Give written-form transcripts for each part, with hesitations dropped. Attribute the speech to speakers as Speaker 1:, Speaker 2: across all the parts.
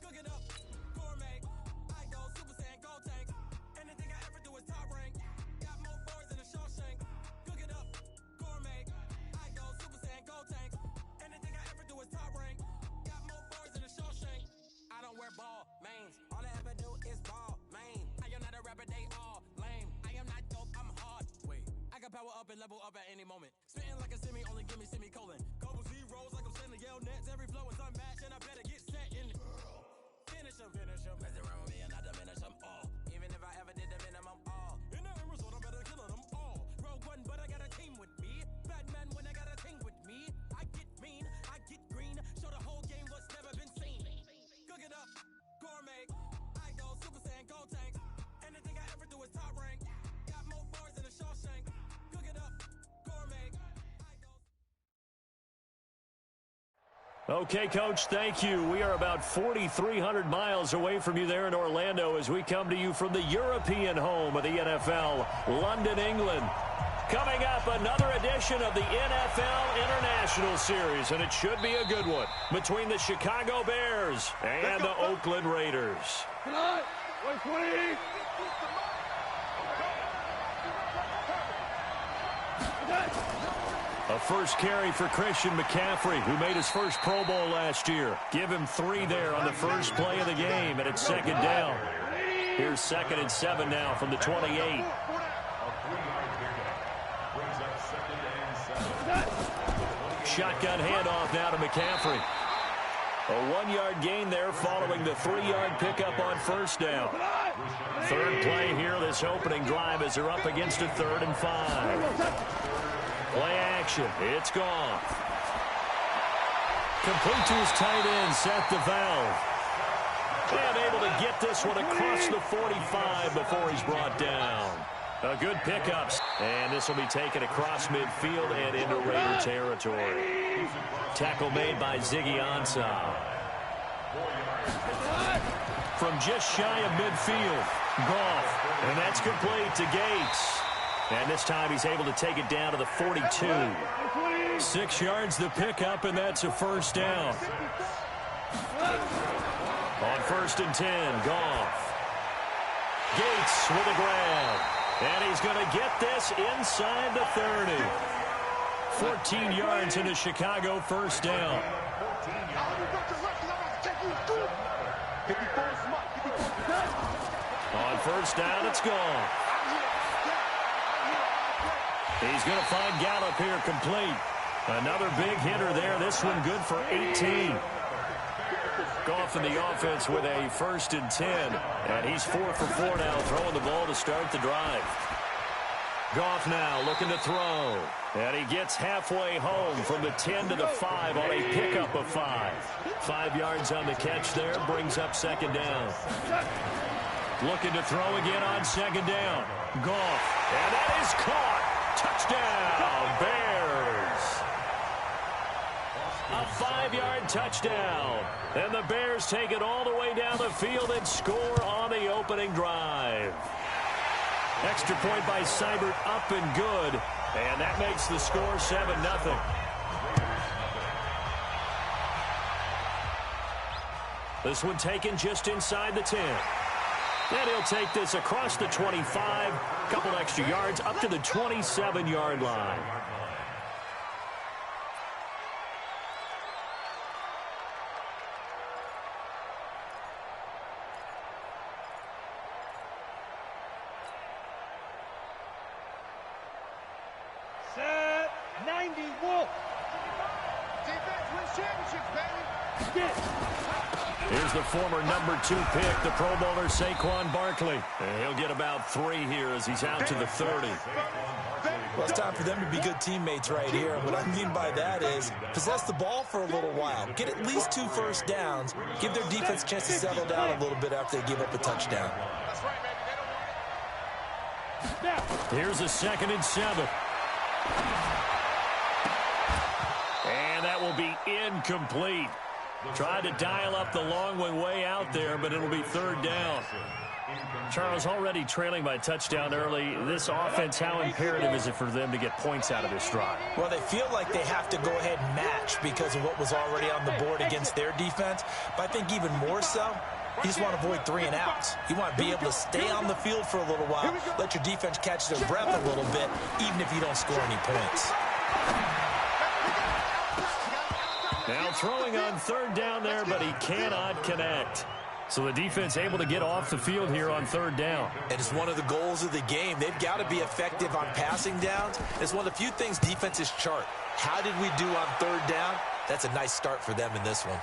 Speaker 1: Cook it up, gourmet. I go Super Saiyan, go tank. Anything I ever do is top rank. Got more bars than a Shawshank. Cook it up, gourmet. I go Super Saiyan, go tank. Anything I ever do is top rank. Got more bars than a Shawshank. I don't wear ball mains. All I ever do is ball main. I am not a rapper, they all lame. I am not dope, I'm hard. Wait, I can power up and level up at any moment. Spitting like a semi, only give me semicolon. Couple zeros like I'm sending yell nets. Every flow is unmatched and I better get set in. Finish them. Mess around with me and I diminish them all. Even if I ever did the minimum all. In the end result, I'm better killing them all. Rogue one, but I got a team with me. Batman when I got a team with me. I get mean, I get green. Show the whole game what's never been seen. Cook it up, gourmet. I go Super Saiyan, go tank. Anything I ever do is top rank. Got more bars than a Shawshank. Cook it up, gourmet.
Speaker 2: Okay, Coach, thank you. We are about 4,300 miles away from you there in Orlando as we come to you from the European home of the NFL, London, England. Coming up, another edition of the NFL International Series, and it should be a good one, between the Chicago Bears and the Oakland Raiders.
Speaker 3: Tonight, 120.
Speaker 2: A first carry for Christian McCaffrey, who made his first Pro Bowl last year. Give him 3 there on the first play of the game, and it's second down. Here's 2nd and 7 now from the 28. Shotgun handoff now to McCaffrey. A 1-yard gain there following the 3-yard pickup on first down. Third play here, this opening drive, as they're up against a 3rd and 5. Play action. It's gone. Complete to his tight end, Seth DeValve. And able to get this one across the 45 before he's brought down. A good pickup. And this will be taken across midfield and into Raider territory. Tackle made by Ziggy Ansah. From just shy of midfield, Goff. And that's complete to Gates. And this time he's able to take it down to the 42. 6 yards the pickup, and that's a first down. On 1st and 10, Goff. Gates with a grab. And he's going to get this inside the 30. 14 yards into Chicago, first down. On first down, it's gone. He's going to find Gallup here complete. Another big hitter there. This one good for 18. Goff in the offense with a 1st and 10. And he's 4 for 4 now, throwing the ball to start the drive. Goff now looking to throw. And he gets halfway home from the 10 to the 5 on a pickup of 5. 5 yards on the catch there, brings up 2nd down. Looking to throw again on 2nd down. Goff. And that is caught. Touchdown, Bears. A 5-yard touchdown. And the Bears take it all the way down the field and score on the opening drive. Extra point by Seibert, up and good. And that makes the score 7-0. This one taken just inside the 10. And he'll take this across the 25, couple extra yards, up to the 27-yard line.
Speaker 3: Set 90 Wolf. Defense wins championships, baby. Get.
Speaker 2: Here's the former number 2 pick, the Pro Bowler Saquon Barkley. And he'll get about 3 here as he's out to the 30.
Speaker 4: Well, it's time for them to be good teammates right here. And what I mean by that is possess the ball for a little while. Get at least 2 first downs. Give their defense a chance to settle down a little bit after they give up a touchdown.
Speaker 2: Here's a 2nd and 7. And that will be incomplete. Tried to dial up the long way out there, but it'll be 3rd down. Charles, already trailing by touchdown early. This offense, how imperative is it for them to get points out of this drive?
Speaker 4: Well, they feel like they have to go ahead and match because of what was already on the board against their defense. But I think even more so, you just want to avoid 3 and outs. You want to be able to stay on the field for a little while, let your defense catch their breath a little bit, even if you don't score any points.
Speaker 2: Now throwing on 3rd down there, but he cannot connect. So the defense able to get off the field here on 3rd down.
Speaker 4: And it's one of the goals of the game. They've got to be effective on passing downs. It's one of the few things defenses chart. How did we do on 3rd down? That's a nice start for them in this one.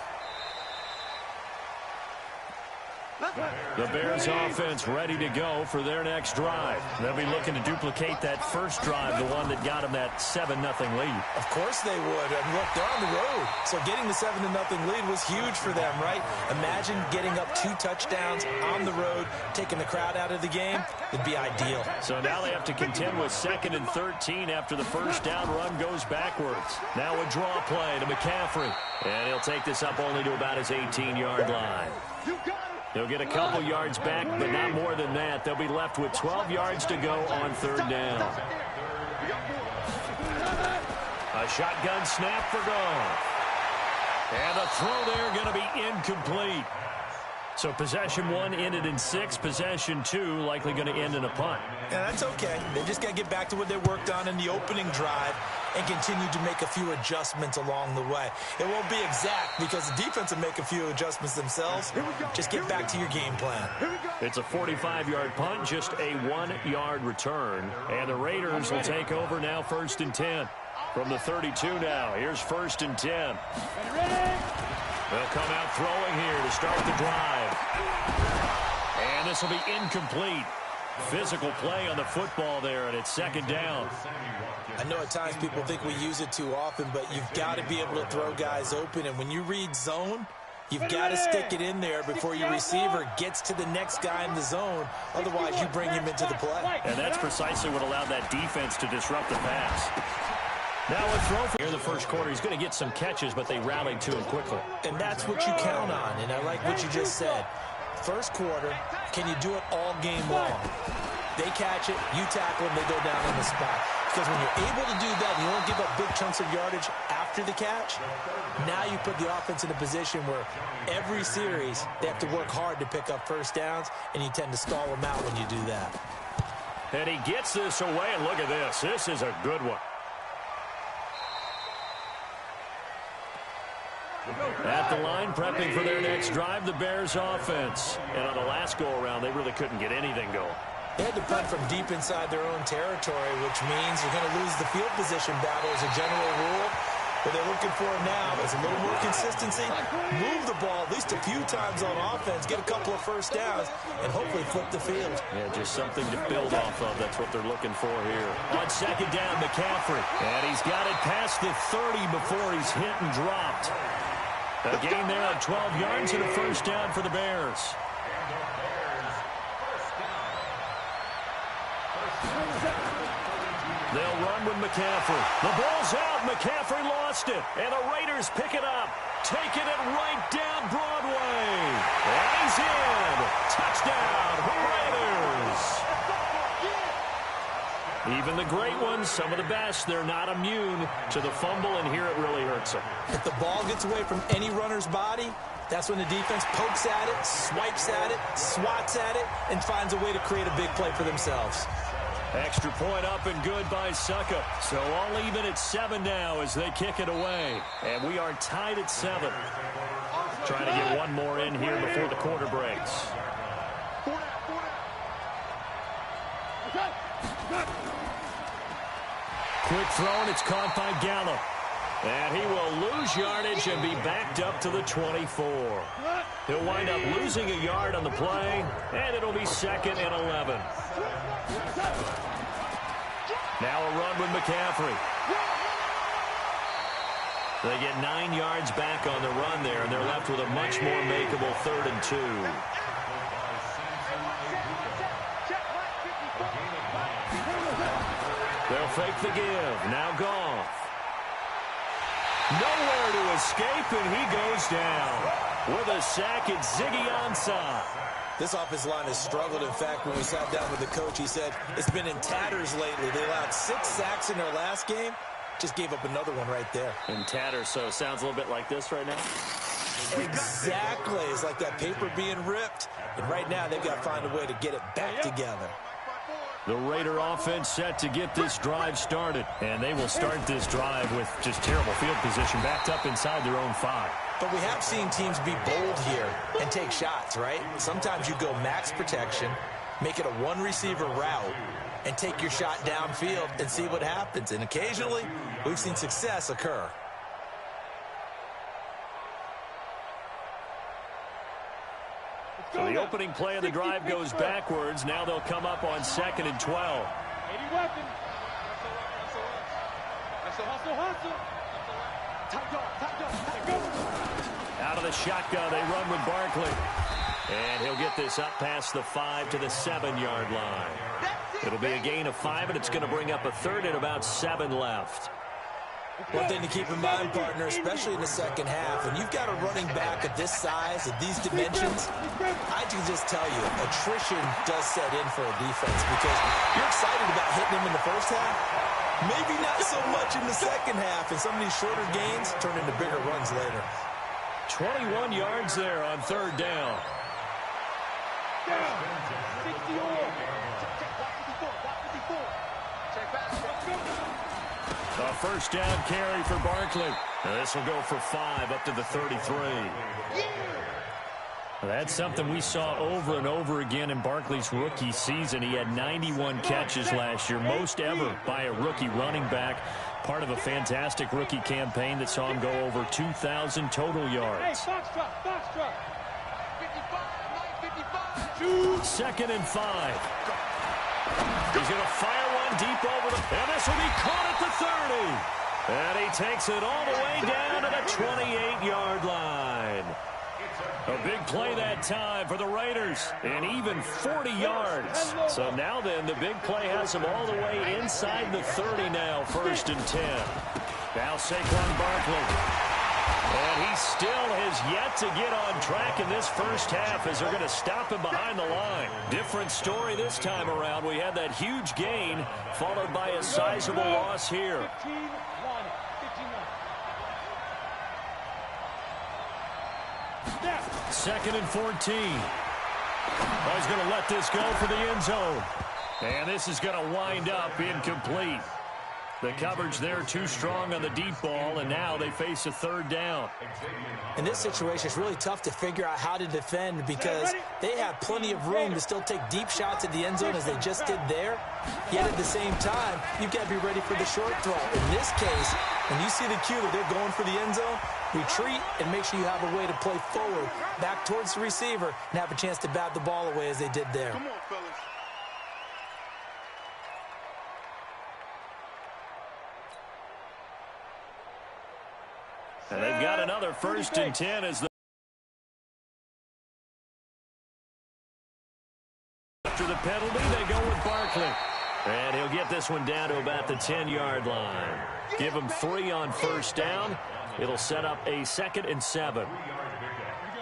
Speaker 2: The Bears offense ready to go for their next drive. They'll be looking to duplicate that first drive, the one that got them that 7-0 lead.
Speaker 4: Of course they would. And look, they're on the road. So getting the 7-0 lead was huge for them, right? Imagine getting up 2 touchdowns on the road, taking the crowd out of the game. It'd be ideal.
Speaker 2: So now they have to contend with 2nd and 13 after the first down run goes backwards. Now a draw play to McCaffrey. And he'll take this up only to about his 18-yard line. They'll get a couple yards back, but not more than that. They'll be left with 12 yards to go on 3rd down. A shotgun snap for Goff. And the throw there going to be incomplete. So possession 1 ended in 6. Possession 2 likely going to end in a punt.
Speaker 4: Yeah, that's okay. They just got to get back to what they worked on in the opening drive and continue to make a few adjustments along the way. It won't be exact because the defense will make a few adjustments themselves. Just get back to your game plan.
Speaker 2: It's a 45-yard punt, just a 1-yard return. And the Raiders will take over now 1st and 10. From the 32 now, here's 1st and 10. They'll come out throwing here to start the drive. And this will be incomplete. Physical play on the football there, and it's 2nd down.
Speaker 4: I know at times people think we use it too often, but you've got to be able to throw guys open. And when you read zone, you've got to stick it in there before your receiver gets to the next guy in the zone. Otherwise, you bring him into the play.
Speaker 2: And that's precisely what allowed that defense to disrupt the pass. Now a throw for here in the first quarter. He's going to get some catches, but they rallied to him quickly.
Speaker 4: And that's what you count on, and I like what you just said. First quarter, can you do it all game long? They catch it, you tackle them, they go down on the spot. Because when you're able to do that, and you don't give up big chunks of yardage after the catch, now you put the offense in a position where every series they have to work hard to pick up first downs, and you tend to stall them out when you do that.
Speaker 2: And he gets this away, and look at this. This is a good one. At the line, prepping for their next drive, the Bears offense. And on the last go-around, they really couldn't get anything going.
Speaker 4: They had to punt from deep inside their own territory, which means you're going to lose the field position battle as a general rule. What they're looking for now is a little more consistency, move the ball at least a few times on offense, get a couple of first downs, and hopefully flip the field.
Speaker 2: Yeah, just something to build off of. That's what they're looking for here. On 2nd down, McCaffrey. And he's got it past the 30 before he's hit and dropped. A gain there of 12 yards and a first down for the Bears. They'll run with McCaffrey. The ball's out. McCaffrey lost it. And the Raiders pick it up. Taking it right down Broadway. And he's in. Touchdown, Raiders. Even the great ones, some of the best, they're not immune to the fumble, and here it really hurts them.
Speaker 4: If the ball gets away from any runner's body, that's when the defense pokes at it, swipes at it, swats at it, and finds a way to create a big play for themselves.
Speaker 2: Extra point up and good by Suckup. So all even at 7 now as they kick it away. And we are tied at 7. Trying to get one more in here before the quarter breaks. Quick throw, and it's caught by Gallup. And he will lose yardage and be backed up to the 24. He'll wind up losing a yard on the play, and it'll be 2nd and 11. Now a run with McCaffrey. They get 9 yards back on the run there, and they're left with a much more makeable 3rd and 2. They'll fake the give. Now Goff. Nowhere to escape, and he goes down. With a sack, it's Ziggy Ansah.
Speaker 4: This offensive line has struggled. In fact, when we sat down with the coach, he said it's been in tatters lately. They allowed 6 sacks in their last game. Just gave up another one right there.
Speaker 2: In tatters, so it sounds a little bit like this right now?
Speaker 4: Exactly. It's like that paper being ripped. And right now, they've got to find a way to get it back together.
Speaker 2: The Raider offense set to get this drive started. And they will start this drive with just terrible field position, backed up inside their own 5.
Speaker 4: But we have seen teams be bold here and take shots, right? Sometimes you go max protection, make it a one-receiver route, and take your shot downfield and see what happens. And occasionally, we've seen success occur.
Speaker 2: So the opening play of the drive goes backwards. Now they'll come up on 2nd and 12. Out of the shotgun, they run with Barkley. And he'll get this up past the 5 to the 7-yard line. It'll be a gain of 5, and it's going to bring up a 3rd and about 7 left.
Speaker 4: One thing to keep in mind, partner, especially in the second half, when you've got a running back of this size, of these dimensions, I can just tell you, attrition does set in for a defense because you're excited about hitting him in the first half. Maybe not so much in the second half, and some of these shorter gains turn into bigger runs later.
Speaker 2: 21 yards there on 3rd down. A first down carry for Barkley. This will go for 5 up to the 33. That's something we saw over and over again in Barkley's rookie season. He had 91 catches last year, most ever by a rookie running back. Part of a fantastic rookie campaign that saw him go over 2,000 total yards. Second and 5. He's going to fire one deep over the... And this will be caught at the 30. And he takes it all the way down to the 28-yard line. A big play that time for the Raiders, and even 40 yards. So now then, the big play has them all the way inside the 30 now, 1st and 10. Now Saquon Barkley. And he still has yet to get on track in this first half as they're going to stop him behind the line. Different story this time around. We had that huge gain followed by a sizable loss here. 2nd and 14. Oh, he's going to let this go for the end zone. And this is going to wind up incomplete. The coverage there too strong on the deep ball, and now they face a 3rd down.
Speaker 4: In this situation, it's really tough to figure out how to defend because they have plenty of room to still take deep shots at the end zone as they just did there. Yet at the same time, you've got to be ready for the short throw. In this case, when you see the cue that they're going for the end zone, retreat and make sure you have a way to play forward, back towards the receiver, and have a chance to bat the ball away as they did there.
Speaker 3: Come on, fellas.
Speaker 2: And they've got another 1st and 10 as after the penalty, they go with Barkley. And he'll get this one down to about the 10-yard line. Give him 3 on 1st down. It'll set up a 2nd and 7.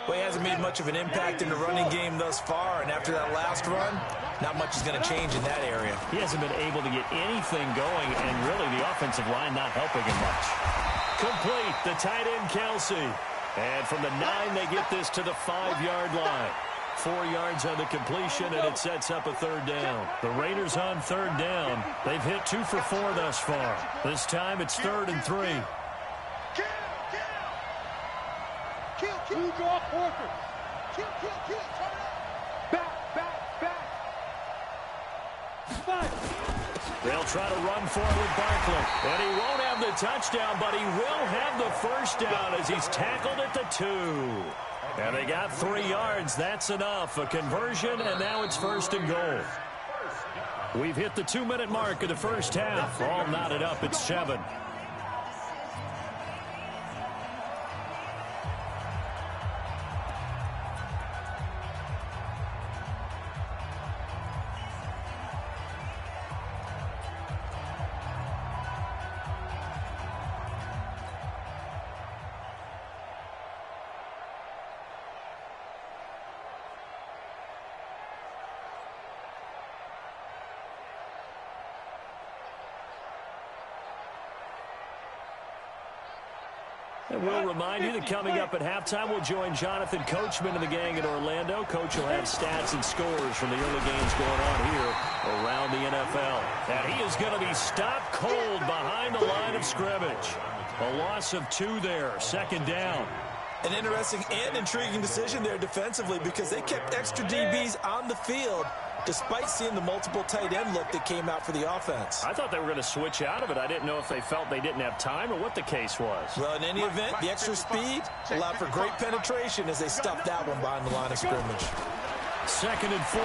Speaker 4: Well, he hasn't made much of an impact in the running game thus far, and after that last run, not much is going to change in that area.
Speaker 2: He hasn't been able to get anything going, and really the offensive line not helping him much. Complete, the tight end Kelsey. And from the 9, they get this to the 5-yard line. 4 yards on the completion, and it sets up a 3rd down. The Raiders on 3rd down. They've hit 2 for 4 thus far. This time it's 3rd and 3.
Speaker 3: Two drop Horford. Kill. Turn it up. Back. 5.
Speaker 2: They'll try to run for it with Barkley. And he won't have the touchdown, but he will have the 1st down as he's tackled at the 2. And they got 3 yards. That's enough. A conversion, and now it's 1st and goal. We've hit the 2-minute mark of the first half. All knotted up at 7. And we'll remind you that coming up at halftime, we'll join Jonathan Coachman and the gang in Orlando. Coach will have stats and scores from the early games going on here around the NFL. And he is going to be stopped cold behind the line of scrimmage. A loss of 2 there, 2nd down.
Speaker 4: An interesting and intriguing decision there defensively because they kept extra DBs on the field despite seeing the multiple tight end look that came out for the offense.
Speaker 2: I thought they were going to switch out of it. I didn't know if they felt they didn't have time or what the case was.
Speaker 4: Well, in any event, the extra speed allowed for great penetration as they stuffed that one behind the line of scrimmage.
Speaker 2: 2nd and 4.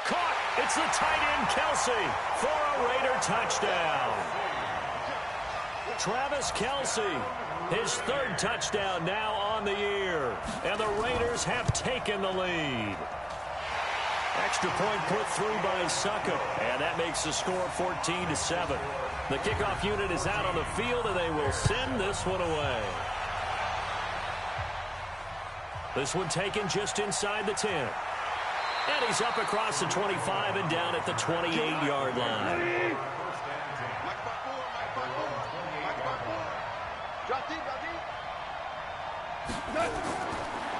Speaker 2: Caught. It's the tight end, Kelsey, for a Raider touchdown. Travis Kelsey, his 3rd touchdown now on the year. And the Raiders have taken the lead. Extra point put through by Suckup, and that makes the score 14-7. The kickoff unit is out on the field, and they will send this one away. This one taken just inside the 10. And he's up across the 25 and down at the 28-yard line.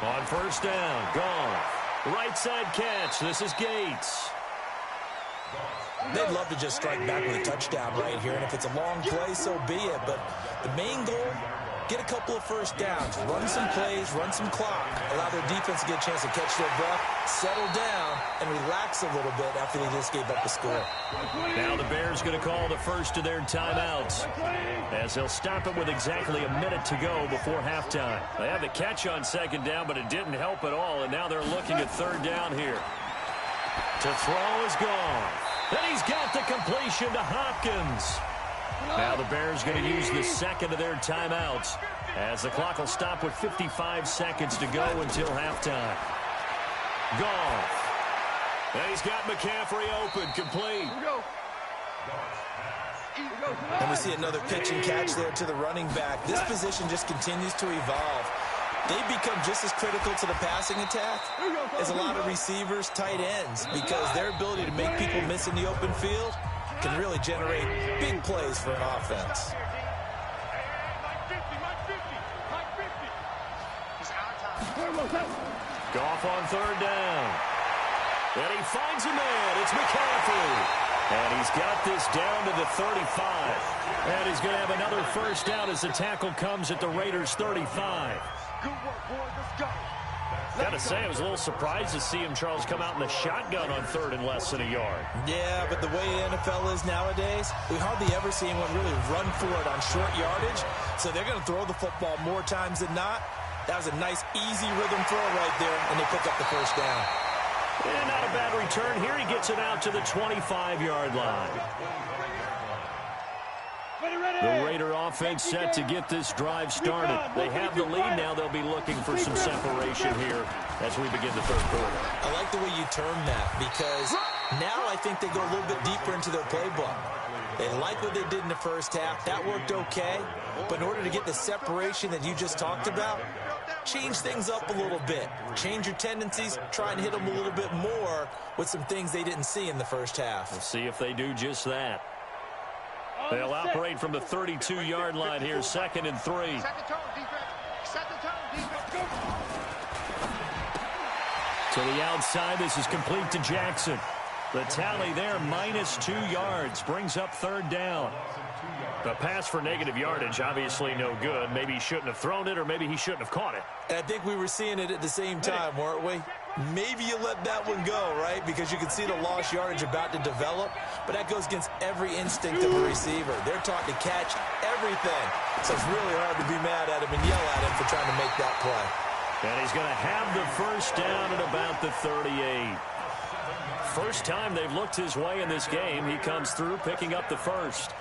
Speaker 2: On 1st down, gone. Right side catch. This is Gates.
Speaker 4: They'd love to just strike back with a touchdown right here, and if it's a long play, so be it. But the main goal, get a couple of 1st downs, run some plays, run some clock, allow their defense to get a chance to catch their breath, settle down, and relax a little bit after they just gave up the score.
Speaker 2: Now the Bears going to call the first of their timeouts as they'll stop it with exactly a minute to go before halftime. They had the catch on 2nd down, but it didn't help at all, and now they're looking at 3rd down here. To throw is gone. Then he's got the completion to Hopkins. Now the Bears going to use the 2nd of their timeouts as the clock will stop with 55 seconds to go until halftime. Goff. And he's got McCaffrey open, complete.
Speaker 4: And we see another pitch and catch there to the running back. This position just continues to evolve. They become just as critical to the passing attack as a lot of receivers, tight ends, because their ability to make people miss in the open field can really generate big plays for an offense.
Speaker 2: Goff on 3rd down. And he finds a man. It's McCaffrey. And he's got this down to the 35. And he's going to have another 1st down as the tackle comes at the Raiders' 35.
Speaker 3: Good work, boys. Let's go.
Speaker 2: Got to say, I was a little surprised to see him, Charles, come out in the shotgun on 3rd and less than a yard.
Speaker 4: Yeah, but the way the NFL is nowadays, we hardly ever see anyone really run for it on short yardage. So they're going to throw the football more times than not. That was a nice, easy rhythm throw right there, and they pick up the 1st down.
Speaker 2: And not a bad return here. He gets it out to the 25-yard line. The Raider offense set to get this drive started. They have the lead now. They'll be looking for some separation here as we begin the 3rd quarter.
Speaker 4: I like the way you term that because now I think they go a little bit deeper into their playbook. They like what they did in the 1st half. That worked okay. But in order to get the separation that you just talked about, change things up a little bit. Change your tendencies. Try and hit them a little bit more with some things they didn't see in the 1st half.
Speaker 2: We'll see if they do just that. They'll operate from the 32-yard line here, 2nd and 3.
Speaker 3: Set the tone, defense. Set the tone, defense. Go.
Speaker 2: To the outside, this is complete to Jackson. The tally there, -2 yards, brings up 3rd down. The pass for negative yardage, obviously no good. Maybe he shouldn't have thrown it, or maybe he shouldn't have caught it.
Speaker 4: And I think we were seeing it at the same time, weren't we? Maybe you let that one go, right? Because you can see the lost yardage about to develop. But that goes against every instinct of a receiver. They're taught to catch everything. So it's really hard to be mad at him and yell at him for trying to make that play.
Speaker 2: And he's going to have the 1st down at about the 38. first time they've looked his way in this game. He comes through picking up the first.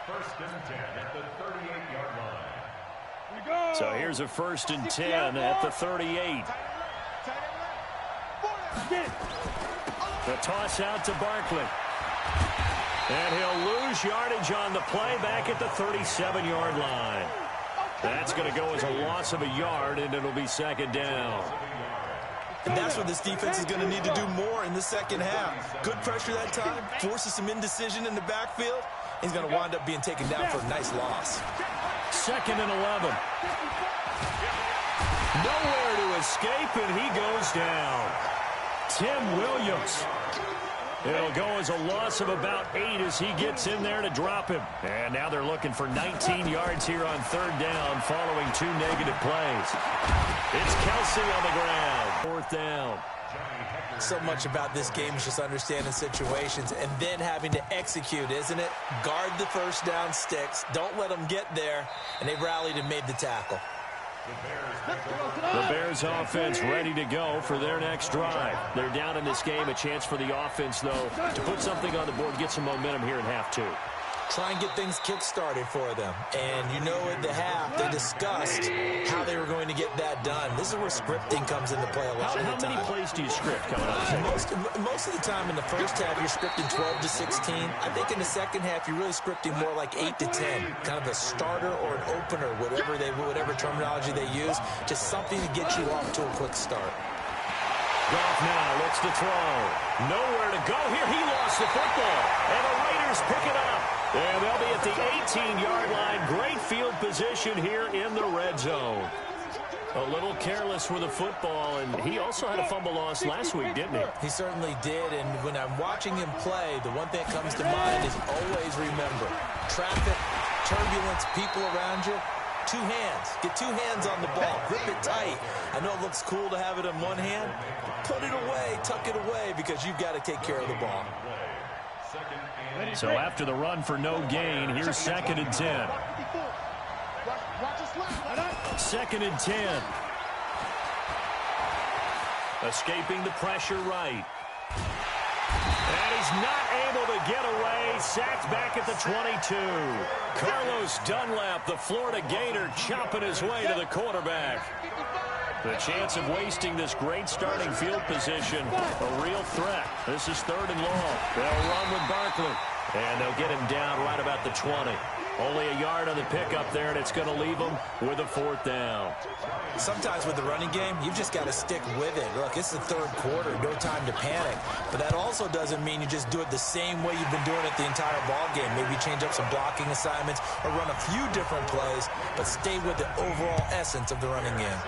Speaker 5: First and 10 at the 38-yard line.
Speaker 2: So here's a first and 10 at the 38. The toss out to Barkley. And he'll lose yardage on the play back at the 37-yard line. That's going to go as a loss of a yard, and it'll be second down.
Speaker 4: And that's what this defense is going to need to do more in the second half. Good pressure that time, forces some indecision in the backfield. He's going to wind up being taken down for a nice loss.
Speaker 2: Second and 11. Nowhere to escape, and he goes down. Tim Williams. It'll go as a loss of about 8 as he gets in there to drop him. And now they're looking for 19 yards here on third down following 2 negative plays. It's Kelsey on the ground. Fourth down.
Speaker 4: So much about this game is just understanding situations and then having to execute, isn't it? Guard the first down sticks. Don't let them get there. And they rallied and made the tackle.
Speaker 2: The Bears offense ready to go for their next drive. They're down in this game. A chance for the offense, though, to put something on the board, get some momentum here in half 2.
Speaker 4: Try and get things kick-started for them. And you know at the half, they discussed how they were going to get that done. This is where scripting comes into play a lot of the time.
Speaker 2: How many plays do you script coming up?
Speaker 4: Most of the time in the first half, you're scripting 12 to 16. I think in the second half, you're really scripting more like 8 to 10. Kind of a starter or an opener, whatever terminology they use. Just something to get you off to a quick start.
Speaker 2: Goff now looks to throw. Nowhere to go here. He lost the football. And the Raiders pick it up. And they'll be at the 18-yard line. Great field position here in the red zone. A little careless with the football, and he also had a fumble loss last week, didn't he?
Speaker 4: He certainly did, and when I'm watching him play, the one thing that comes to mind is always remember, traffic, turbulence, people around you, 2 hands. Get 2 hands on the ball. Grip it tight. I know it looks cool to have it in one hand. Put it away, tuck it away, because you've got to take care of the ball.
Speaker 2: So after the run for no gain, here's second and 10. Second and 10. Escaping the pressure right. And he's not able to get away. Sacked back at the 22. Carlos Dunlap, the Florida Gator, chopping his way to the quarterback. The chance of wasting this great starting field position, a real threat. This is third and long. They'll run with Barkley. And they'll get him down right about the 20. Only a yard on the pickup there, and it's going to leave him with a fourth down.
Speaker 4: Sometimes with the running game, you've just got to stick with it. Look, it's the third quarter, no time to panic. But that also doesn't mean you just do it the same way you've been doing it the entire ball game. Maybe change up some blocking assignments or run a few different plays, but stay with the overall essence of the running game.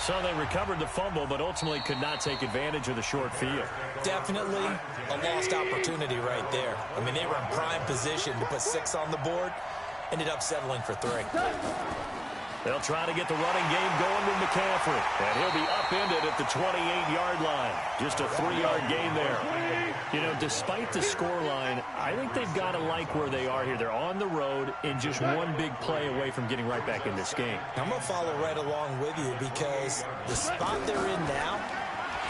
Speaker 2: So they recovered the fumble, but ultimately could not take advantage of the short field.
Speaker 4: Definitely a lost opportunity right there. I mean, they were in prime position to put 6 on the board, ended up settling for 3.
Speaker 2: They'll try to get the running game going with McCaffrey, and he'll be upended at the 28-yard line. Just a 3-yard gain there. You know, despite the scoreline, I think they've got to like where they are here. They're on the road and just one big play away from getting right back in this game.
Speaker 4: I'm going to follow right along with you because the spot they're in now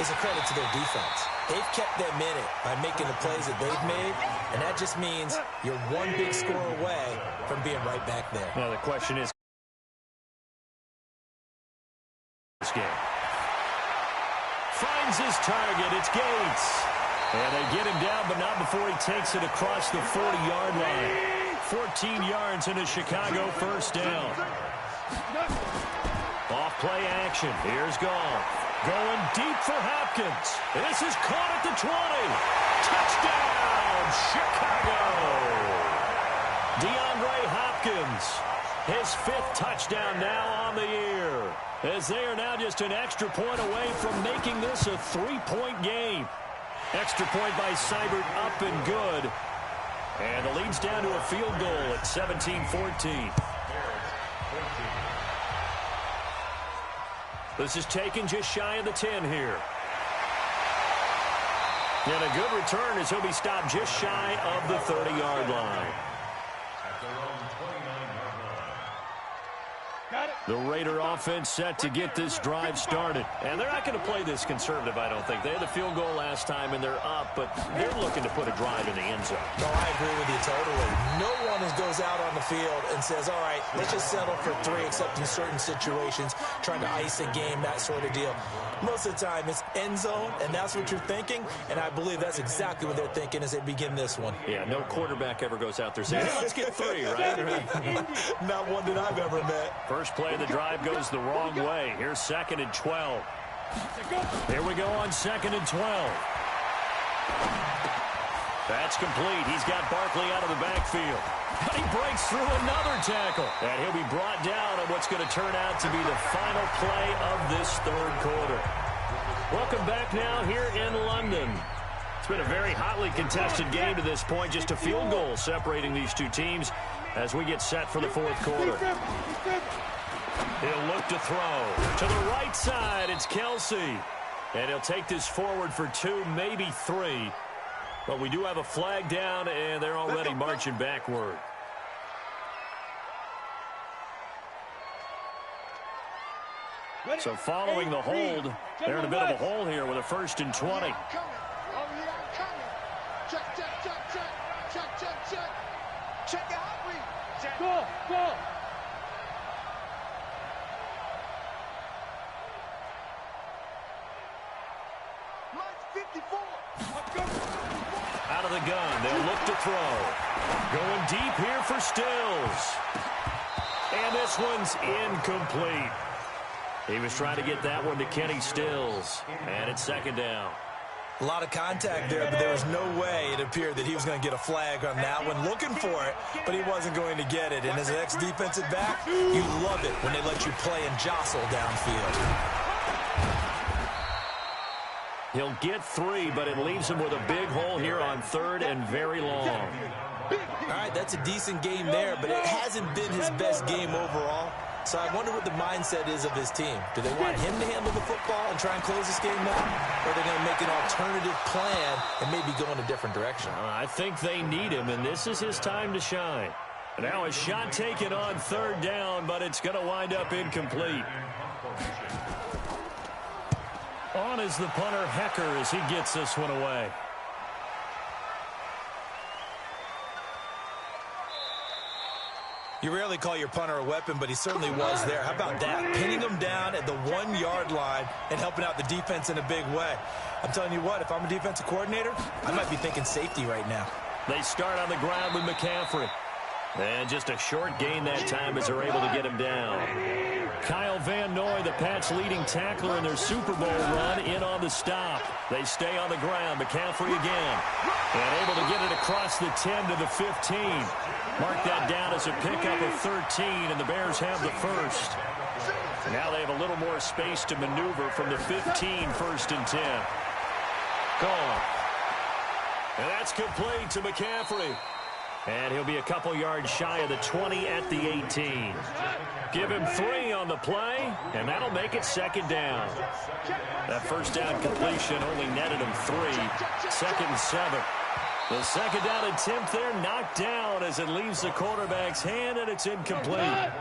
Speaker 4: is a credit to their defense. They've kept them in it by making the plays that they've made, and that just means you're one big score away from being right back there.
Speaker 2: Now, the question is, this game finds his target. It's Gates. And they get him down, but not before he takes it across the 40-yard line. 14 yards in a Chicago first down. Off play action. Here's Goff. Going deep for Hopkins. This is caught at the 20. Touchdown, Chicago. DeAndre Hopkins. His 5th touchdown now on the year. As they are now just an extra point away from making this a 3-point game. Extra point by Seibert up and good. And the lead's down to a field goal at 17-14. This is taken just shy of the 10 here. And a good return as he'll be stopped just shy of the 30-yard line.
Speaker 5: At their own 29-yard line.
Speaker 3: Got it.
Speaker 2: The Raider offense set to get this drive started. And they're not going to play this conservative, I don't think. They had the field goal last time, and they're up, but they're looking to put a drive in the end zone.
Speaker 4: No, I agree with you totally. No one goes out on the field and says, all right, let's just settle for 3, except in certain situations, trying to ice a game, that sort of deal. Most of the time, it's end zone, and that's what you're thinking, and I believe that's exactly what they're thinking as they begin this one.
Speaker 2: Yeah, no quarterback ever goes out there saying, hey, let's get 3, right?
Speaker 4: Not one that I've ever met.
Speaker 2: First play of the drive goes the wrong way. Here's 2nd and 12. Here we go on 2nd and 12. That's complete. He's got Barkley out of the backfield. But he breaks through another tackle. And he'll be brought down on what's going to turn out to be the final play of this 3rd quarter. Welcome back now here in London. It's been a very hotly contested game to this point. Just a field goal separating these two teams as we get set for the 4th quarter. He'll look to throw. To the right side, it's Kelsey. And he'll take this forward for 2, maybe 3. But we do have a flag down, and they're already marching backward. So following the hold, they're in a bit of a hole here with a 1st and 20.
Speaker 3: Check, check, check, check. Check, check, check. Check your heart rate. Check.
Speaker 1: Go, go.
Speaker 3: Line's 54.
Speaker 2: Out of the gun, they'll look to throw. Going deep here for Stills. And this one's incomplete. He was trying to get that one to Kenny Stills. And it's 2nd down.
Speaker 4: A lot of contact there, but there was no way it appeared that he was going to get a flag on that one. Looking for it, but he wasn't going to get it. And as an ex-defensive back, you love it when they let you play and jostle downfield.
Speaker 2: He'll get 3, but it leaves him with a big hole here on 3rd and very long.
Speaker 4: All right, that's a decent game there, but it hasn't been his best game overall. So I wonder what the mindset is of his team. Do they want him to handle the football and try and close this game out? Or are they going to make an alternative plan and maybe go in a different direction?
Speaker 2: I think they need him, and this is his time to shine. Now a shot taken on 3rd down, but it's going to wind up incomplete. On is the punter, Hecker, as he gets this one away.
Speaker 4: You rarely call your punter a weapon, but he certainly was there. How about that? Pinning him down at the 1-yard line and helping out the defense in a big way. I'm telling you what, if I'm a defensive coordinator, I might be thinking safety right now.
Speaker 2: They start on the ground with McCaffrey. And just a short gain that time as they're able to get him down. Kyle Van Noy, the Pats' leading tackler in their Super Bowl run, in on the stop. They stay on the ground. McCaffrey again. And able to get it across the 10 to the 15. Mark that down as a pickup of 13, and the Bears have the 1st. Now they have a little more space to maneuver from the 15, 1st and 10. Gone. And that's complete to McCaffrey. And he'll be a couple yards shy of the 20 at the 18. Give him 3 on the play, and that'll make it 2nd down. That 1st down completion only netted him 3. 2nd and 7. The 2nd down attempt there knocked down as it leaves the quarterback's hand, and it's incomplete.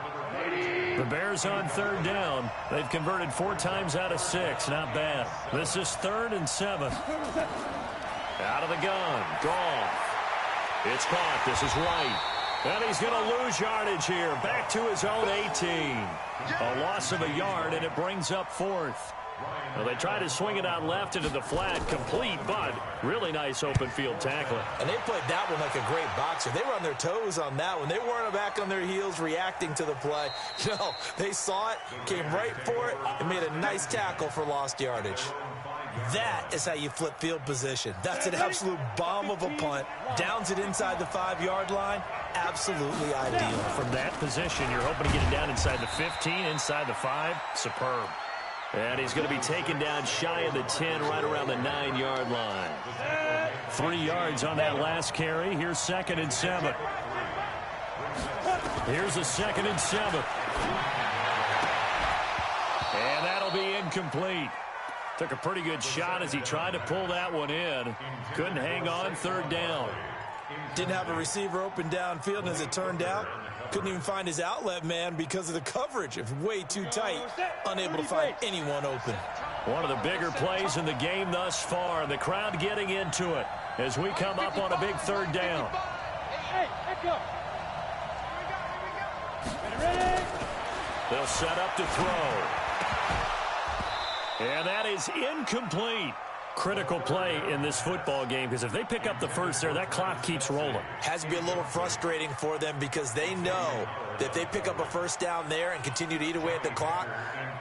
Speaker 2: The Bears on 3rd down. They've converted 4 times out of 6. Not bad. This is 3rd and 7. Out of the gun. Goff. It's caught. This is Wright. And he's going to lose yardage here. Back to his own 18. A loss of a yard, and it brings up 4th. Well, they try to swing it out left into the flat. Complete, but really nice open field tackling.
Speaker 4: And they played that one like a great boxer. They were on their toes on that one. They weren't back on their heels reacting to the play. No, they saw it, came right for it, and made a nice tackle for lost yardage. That is how you flip field position. That's an absolute bomb of a punt. Downs it inside the 5-yard line. Absolutely ideal.
Speaker 2: From that position, you're hoping to get it down inside the 15, inside the 5. Superb. And he's going to be taken down shy of the 10, right around the 9-yard line. 3 yards on that last carry. Here's 2nd and 7. Here's a 2nd and 7. And that'll be incomplete. Took a pretty good shot as he tried to pull that one in. Couldn't hang on 3rd down.
Speaker 4: Didn't have a receiver open downfield, and as it turned out, couldn't even find his outlet man because of the coverage. It was way too tight, unable to find anyone open.
Speaker 2: One of the bigger plays in the game thus far. The crowd getting into it as we come up on a big third down. They'll set up to throw. And that is incomplete. Critical play in this football game, because if they pick up the first there, that clock keeps rolling.
Speaker 4: Has to be a little frustrating for them because they know that if they pick up a first down there and continue to eat away at the clock,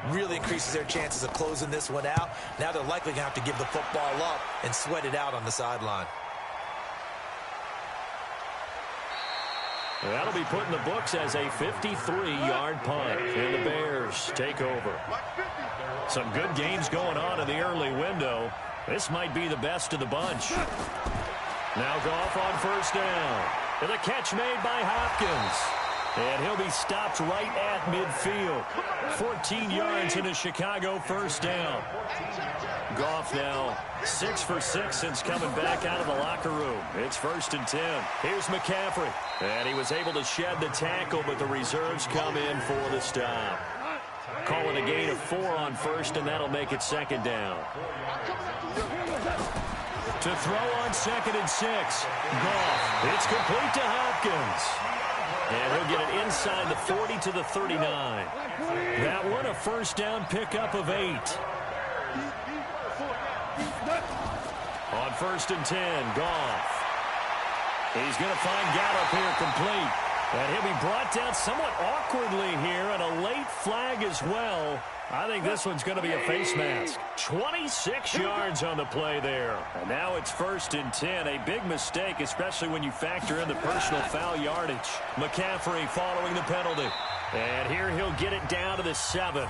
Speaker 4: really increases their chances of closing this one out. Now they're likely going to have to give the football up and sweat it out on the sideline.
Speaker 2: That'll be put in the books as a 53-yard punt, and the Bears take over. Some good games going on in the early window. This might be the best of the bunch. Now Goff on first down. And the catch made by Hopkins. And he'll be stopped right at midfield. 14 yards and a Chicago first down. Goff now 6 for 6 since coming back out of the locker room. It's 1st and 10. Here's McCaffrey. And he was able to shed the tackle, but the reserves come in for the stop. Calling a gain of 4 on first, and that'll make it 2nd down. To throw on 2nd and 6. Goff. It's complete to Hopkins. And he'll get it inside the 40 to the 39. That one a first down pickup of 8. On 1st and 10, Goff. He's going to find Gallup here complete. And he'll be brought down somewhat awkwardly here, and a late flag as well. I think this one's going to be a face mask. 26 yards on the play there. And now it's 1st and 10. A big mistake, especially when you factor in the personal foul yardage. McCaffrey following the penalty. And here he'll get it down to the 7.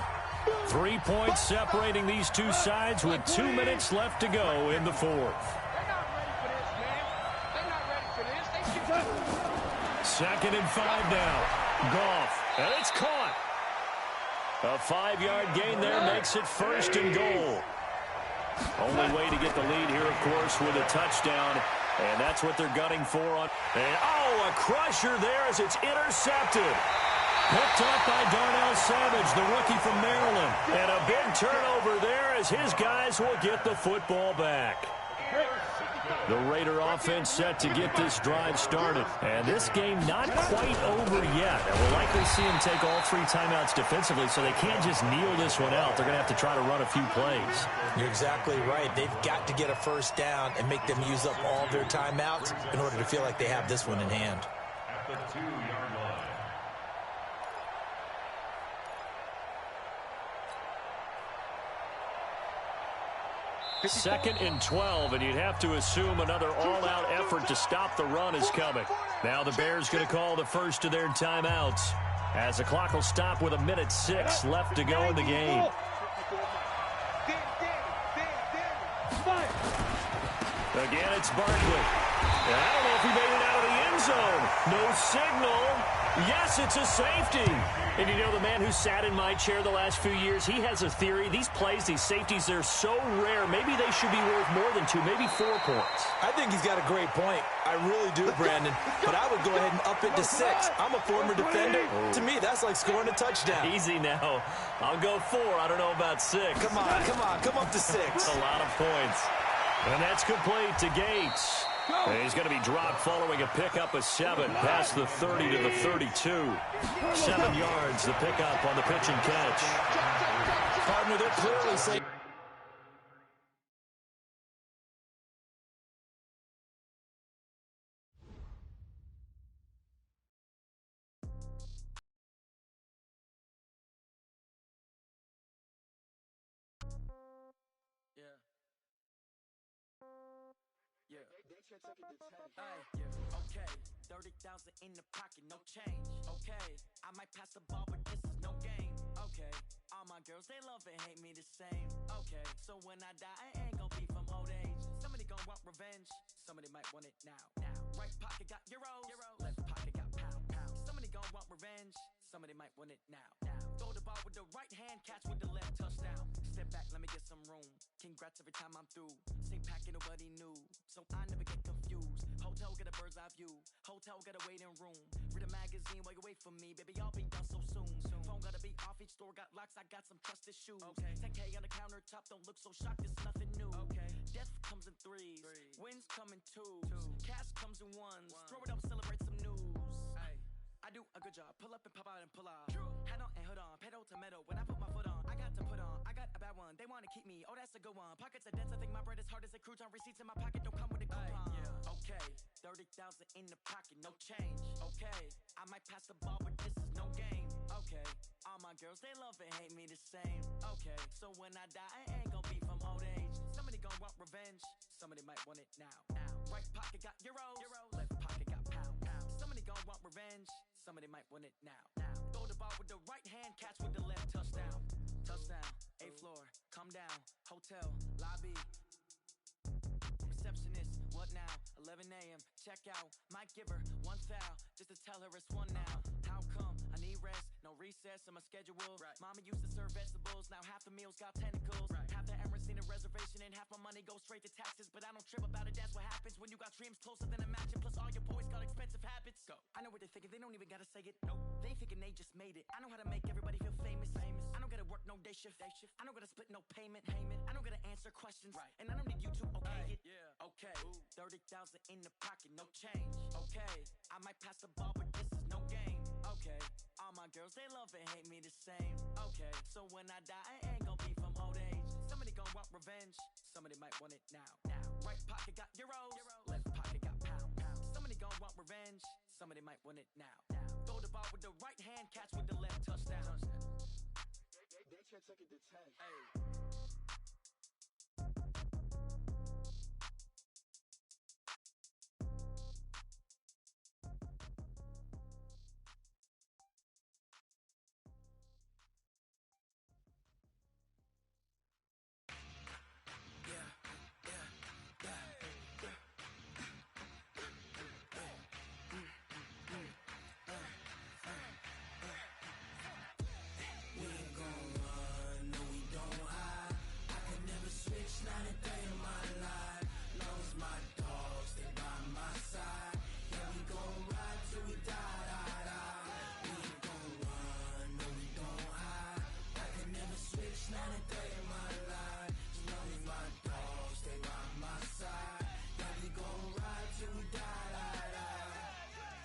Speaker 2: 3 points separating these two sides with 2 minutes left to go in the 4th. 2nd and 5 now. Goff. And it's caught. A 5-yard gain there makes it 1st and goal. Only way to get the lead here, of course, with a touchdown. And that's what they're gunning for. And, oh, a crusher there as it's intercepted. Picked up by Darnell Savage, the rookie from Maryland. And a big turnover there as his guys will get the football back. The Raider offense set to get this drive started. And this game not quite over yet. And we'll likely see them take all 3 timeouts defensively, so they can't just kneel this one out. They're going to have to try to run a few plays.
Speaker 4: You're exactly right. They've got to get a first down and make them use up all their timeouts in order to feel like they have this one in hand.
Speaker 5: At the 2-yard line.
Speaker 2: 2nd and 12, and you'd have to assume another all-out effort to stop the run is coming. Now the Bears going to call the first of their timeouts as the clock will stop with 1:06 left to go in the game. Again, it's Barkley. And I don't know if he made it out of the end zone. No signal. Yes, it's a safety. And you know, the man who sat in my chair the last few years, he has a theory. These plays, these safeties, they're so rare. Maybe they should be worth more than 2, maybe 4 points.
Speaker 4: I think he's got a great point. I really do, Brandon. But I would go ahead and up it to 6. I'm a former defender. To me, that's like scoring a touchdown.
Speaker 2: Easy now. I'll go 4. I don't know about 6.
Speaker 4: Come on. Come up to 6.
Speaker 2: A lot of points. And that's complete to Gates. And he's going to be dropped following a pickup of 7 past the 30 to the 32. 7 yards, the pickup on the pitch and catch.
Speaker 4: Partner, they're clearly saying...
Speaker 1: Okay, 30,000 in the pocket, no change. Okay, I might pass the ball, but this is no game. Okay, all my girls, they love and hate me the same. Okay, so when I die, I ain't gonna be from old age. Somebody gonna want revenge, somebody might want it now. Right pocket got euros, left pocket got pound. Somebody gonna want revenge, somebody might want it now. Throw the ball with the right hand, catch with the left, touchdown. Step back, let me get some room. Congrats every time I'm through. Same packet, nobody knew, so I never get confused.
Speaker 6: Hotel get a bird's eye view. Hotel get a waiting room. Read a magazine while you wait for me, baby. I'll be done so soon. Phone gotta be off. Each store got locks. I got some trusted shoes. Okay. 10K on the countertop. Don't look so shocked. It's nothing new. Okay. Death comes in threes. Wins come in twos. Cash comes in ones. Throw it up, celebrate some news. Ay. I do a good job. Pull up and pop out and pull off. Hat on and hood on. Pedal to metal. When I put my foot on, I got to put on. I got a bad one. They want to keep me. Oh, that's a good one. Pockets are dense. I think my bread is hard as a crouton. Receipts in my pocket don't come with a coupon. Okay. 30,000 in the pocket. No change. Okay. I might pass the ball, but this is no game. Okay. All my girls, they love and hate me the same. Okay. So when I die, I ain't gonna be from old age. Somebody gonna want revenge. Somebody might want it now. Right pocket got euros. Left pocket got pounds. Somebody gonna want revenge. Somebody might want it now. Throw the ball with the right hand, catch with the left. Touchdown. Touchdown. 8th floor. Come down. Hotel. Lobby. Receptionist. What now? 11 a.m. Check out. Might give her one foul just to tell her it's one now. How come? I need rest. No recess in my schedule. Right. Mama used to serve vegetables. Now half the meals got tentacles. Right. Half the Emirates need a reservation and half my money goes straight to taxes. But I don't trip about it. That's what happens when you got dreams closer than a mansion. Plus all your boys got expensive habits. Go. I know what they're thinking. They don't even gotta say it. Nope. They thinking they just made it. I know how to make everybody feel famous. I don't gotta work no day shift. I don't gotta split no payment. I don't gotta answer questions. Right. And I don't need you to okay it. Yeah. Okay. 30,000 in the pocket. No change. Okay. I might pass the ball, but this is no game. Okay. All my girls, they love and hate me the same. Okay. So when I die, I ain't gonna be from old age. Somebody gon' want revenge. Somebody might want it now. Right pocket got euros. Left pocket got pounds. Somebody gon' want revenge. Somebody might want it now. Throw the ball with the right hand, catch with the left. Touchdown.
Speaker 3: They can't take it to 10.
Speaker 6: Hey.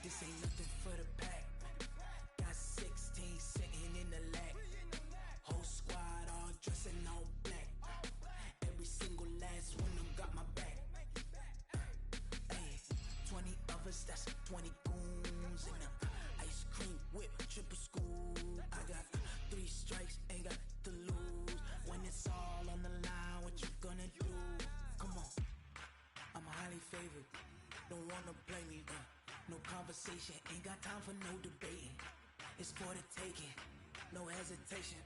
Speaker 7: This ain't nothing for the pack. Got 16 sitting in the lap. Whole squad all dressing all black. Every single last one of them got my back. Hey, 20 of us, that's 20 goons in the ice cream whip, triple school. I got 3 strikes, ain't got to lose. When it's all on the line, what you gonna do? Come on, I'm highly favored. Don't wanna play me, no conversation, ain't got time for no debating. It's for the taking, no hesitation.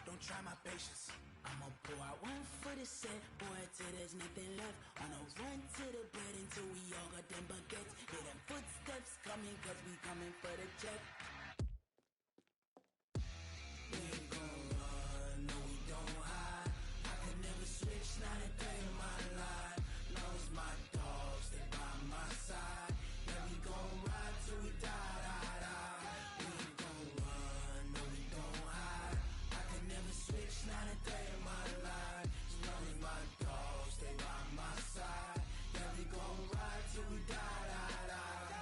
Speaker 7: Don't try my patience. I'ma pour out one for the set, boy, till there's nothing left. On a run to the bread until we all got them baguettes. Hear them footsteps coming, cause we coming for the check. We ain't gon' run, no we don't hide. I can never switch, not a day in my life. Long as my dogs stay by my side. Yeah, we gon' ride till we die, die, die. We ain't gon' run, no we don't hide. I can never switch, not a day in my life. As long as my dogs stay by my side. Yeah, we gon' ride till we die, die, die.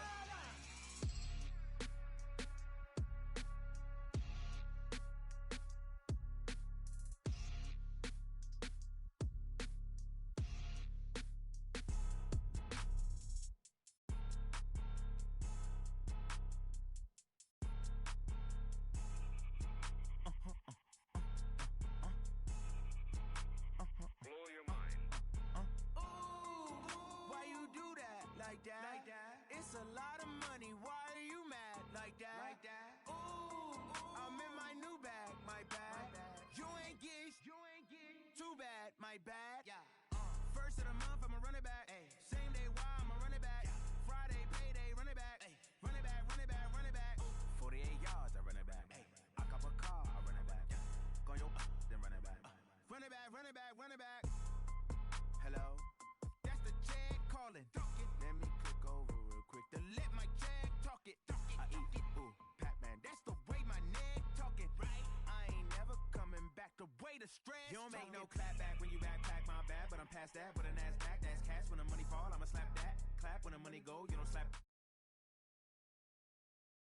Speaker 7: You don't make no clap back when you backpack, my bad, but I'm past that. With an ass back, that's cash. When the money fall, I'ma slap that. Clap when the money go, you don't slap.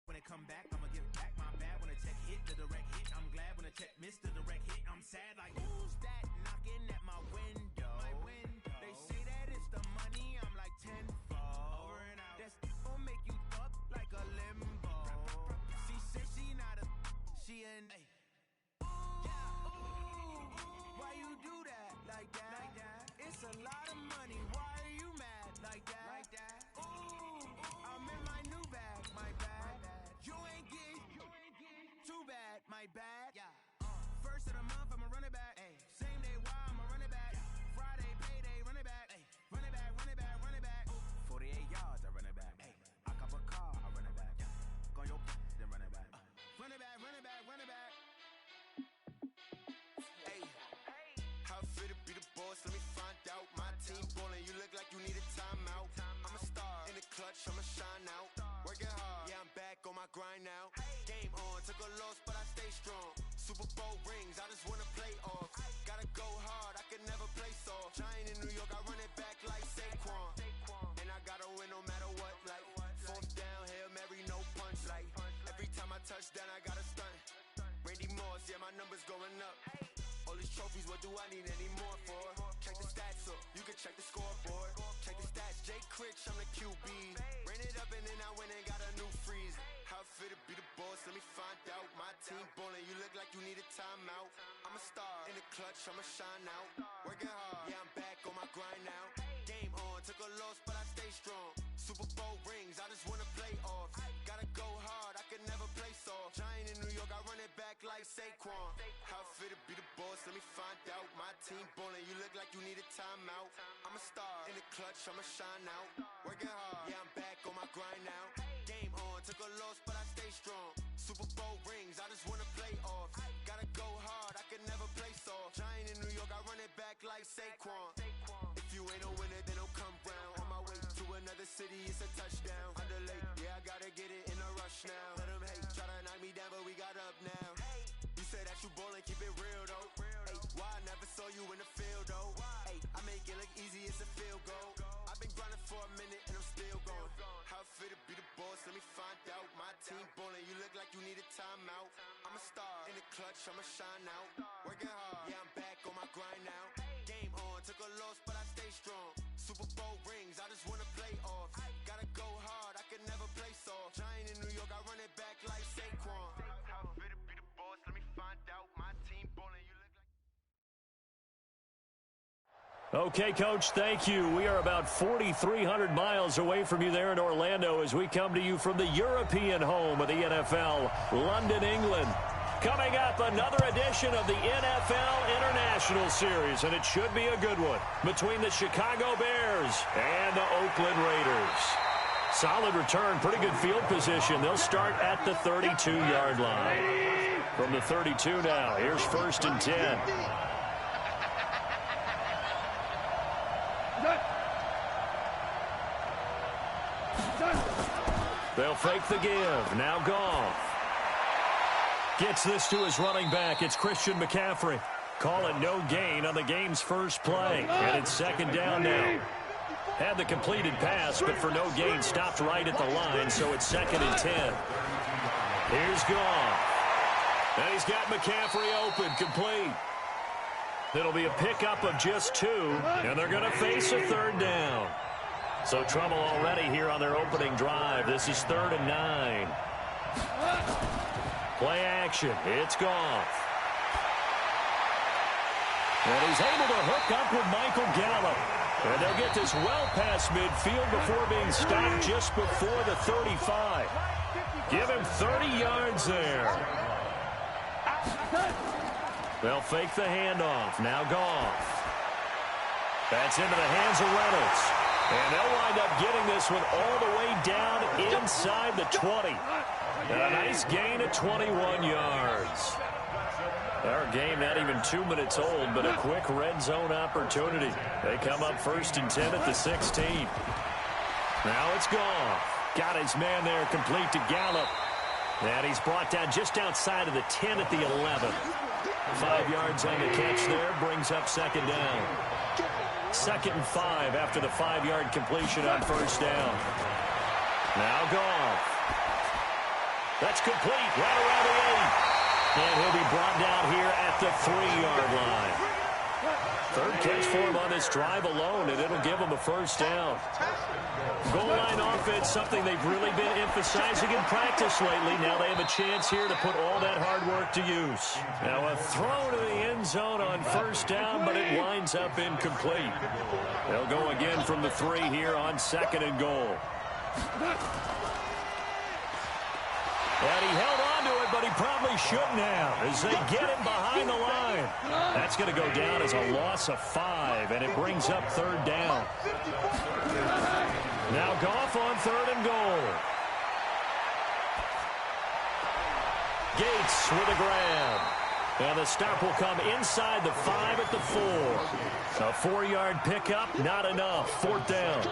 Speaker 7: When it come back, I'ma give back, my bad. When the check hit, the direct hit, I'm glad. When the check missed the direct hit, I'm sad. Like, who's that knocking at my window? They say that it's the money, I'm like tenfold. Over and out. That's gon' make you up like a limbo. She said she not a, she an. Why you do that like that? It's a lot of money. Why are you mad like that? Ooh, I'm in my new bag, my bad. You ain't get too bad, my bad. First of the month, I'ma run it back. Same day, why I'ma run it back. Friday, payday, run it back. Run it back, run it back, run it back. 48 yards, I run it back. I cop a car, I run it back. Go your then run it back. Run it back, run it back, run it back.
Speaker 8: How fit to be the boss? Let me find out. My team ballin', you look like you need a timeout. I'm a star in the clutch, I'ma shine out. Working hard, yeah, I'm back on my grind now. Game on, took a loss, but I stay strong. Super Bowl rings, I just wanna play off. Gotta go hard, I can never play soft. Giant in New York, I run it back like Saquon. And I gotta win no matter what, like fourth down, Hail Mary, no punch. Like every time I touch down, I gotta stunt. Randy Moss, yeah, my numbers going up. All these trophies, what do I need any more for? Check the stats up, you can check the scoreboard. Check the stats, Jake Critch, I'm the QB. Ran it up and then I went and got a new freeze. How fit to be the boss, let me find out. My team ballin', you look like you need a timeout. I'm a star in the clutch, I'ma shine out. Working hard, yeah, I'm back on my grind now. Game on, took a loss, but I stay strong. Super Bowl rings, I just wanna play off. Gotta go hard, I can never play soft. Giant in New York, I run it back like Saquon. How fit to be the boss, let me find out. My team ballin', you look like you need a timeout. I'm a star in the clutch, I'ma shine out. Working hard, yeah, I'm back on my grind now. Game on, took a loss, but I stay strong. Super Bowl rings, I just wanna play off. Gotta go hard, I can never play soft. Giant in New York, I run it back like Saquon. If you ain't a winner, then don't come round. On my way to another city, it's a touchdown. Underlay, yeah, I gotta get it in a rush now. Let them hate, try to knock me down, but we got up now. You say that you ballin', keep it real though. Hey, why I never saw you in the field though? Hey, I make it look easy, it's a field goal. I've been grinding for a minute and I'm still going. How fit to be the boss, let me find out. My team ballin', you look like you need a timeout. I'm a star in the clutch, I'ma shine out. Working hard, yeah, I'm back on my grind now. Game on, took a loss, but I stay strong. Super Bowl rings, I just wanna play off. Gotta go hard, I can never play soft. Giant in New York, I run it back like Saquon. How fit to be the boss, let me find out. My team ballin', you look like...
Speaker 2: Okay, Coach, thank you. We are about 4,300 miles away from you there in Orlando as we come to you from the European home of the NFL, London, England. Coming up, another edition of the NFL International Series, and it should be a good one, between the Chicago Bears and the Oakland Raiders. Solid return, pretty good field position. They'll start at the 32-yard line. From the 32 now, here's 1st and 10. They'll fake the give. Now Goff. Gets this to his running back. It's Christian McCaffrey. Call it no gain on the game's first play. And it's 2nd down now. Had the completed pass, but for no gain, stopped right at the line, so it's 2nd and 10. Here's Goff. And he's got McCaffrey open, complete. It'll be a pickup of just 2, and they're going to face a 3rd down. So trouble already here on their opening drive. This is 3rd and 9. Play action. It's Goff. And he's able to hook up with Michael Gallup. And they'll get this well past midfield before being stopped just before the 35. Give him 30 yards there. They'll fake the handoff. Now Goff. That's into the hands of Reynolds. And they'll wind up getting this one all the way down inside the 20. And a nice gain of 21 yards. Our game not even 2 minutes old, but a quick red zone opportunity. They come up 1st and 10 at the 16. Now it's Goff. Got his man there complete to Gallup. And he's brought down just outside of the 10 at the 11. 5 yards on the catch there, brings up second down. 2nd and 5 after the 5-yard completion on first down. Now Goff. That's complete right around the 8. And he'll be brought down here at the 3-yard line. 3rd catch for him on this drive alone, and it'll give him a first down. Goal line offense, something they've really been emphasizing in practice lately. Now they have a chance here to put all that hard work to use. Now a throw to the end zone on first down, but it winds up incomplete. They'll go again from the 3 here on 2nd and goal. And he held on to it, but he probably shouldn't have as they get him behind the line. That's going to go down as a loss of 5, and it brings up 3rd down. Now Goff on 3rd and goal. Gates with a grab. And the stop will come inside the 5 at the 4. A 4-yard pickup, not enough. 4th down.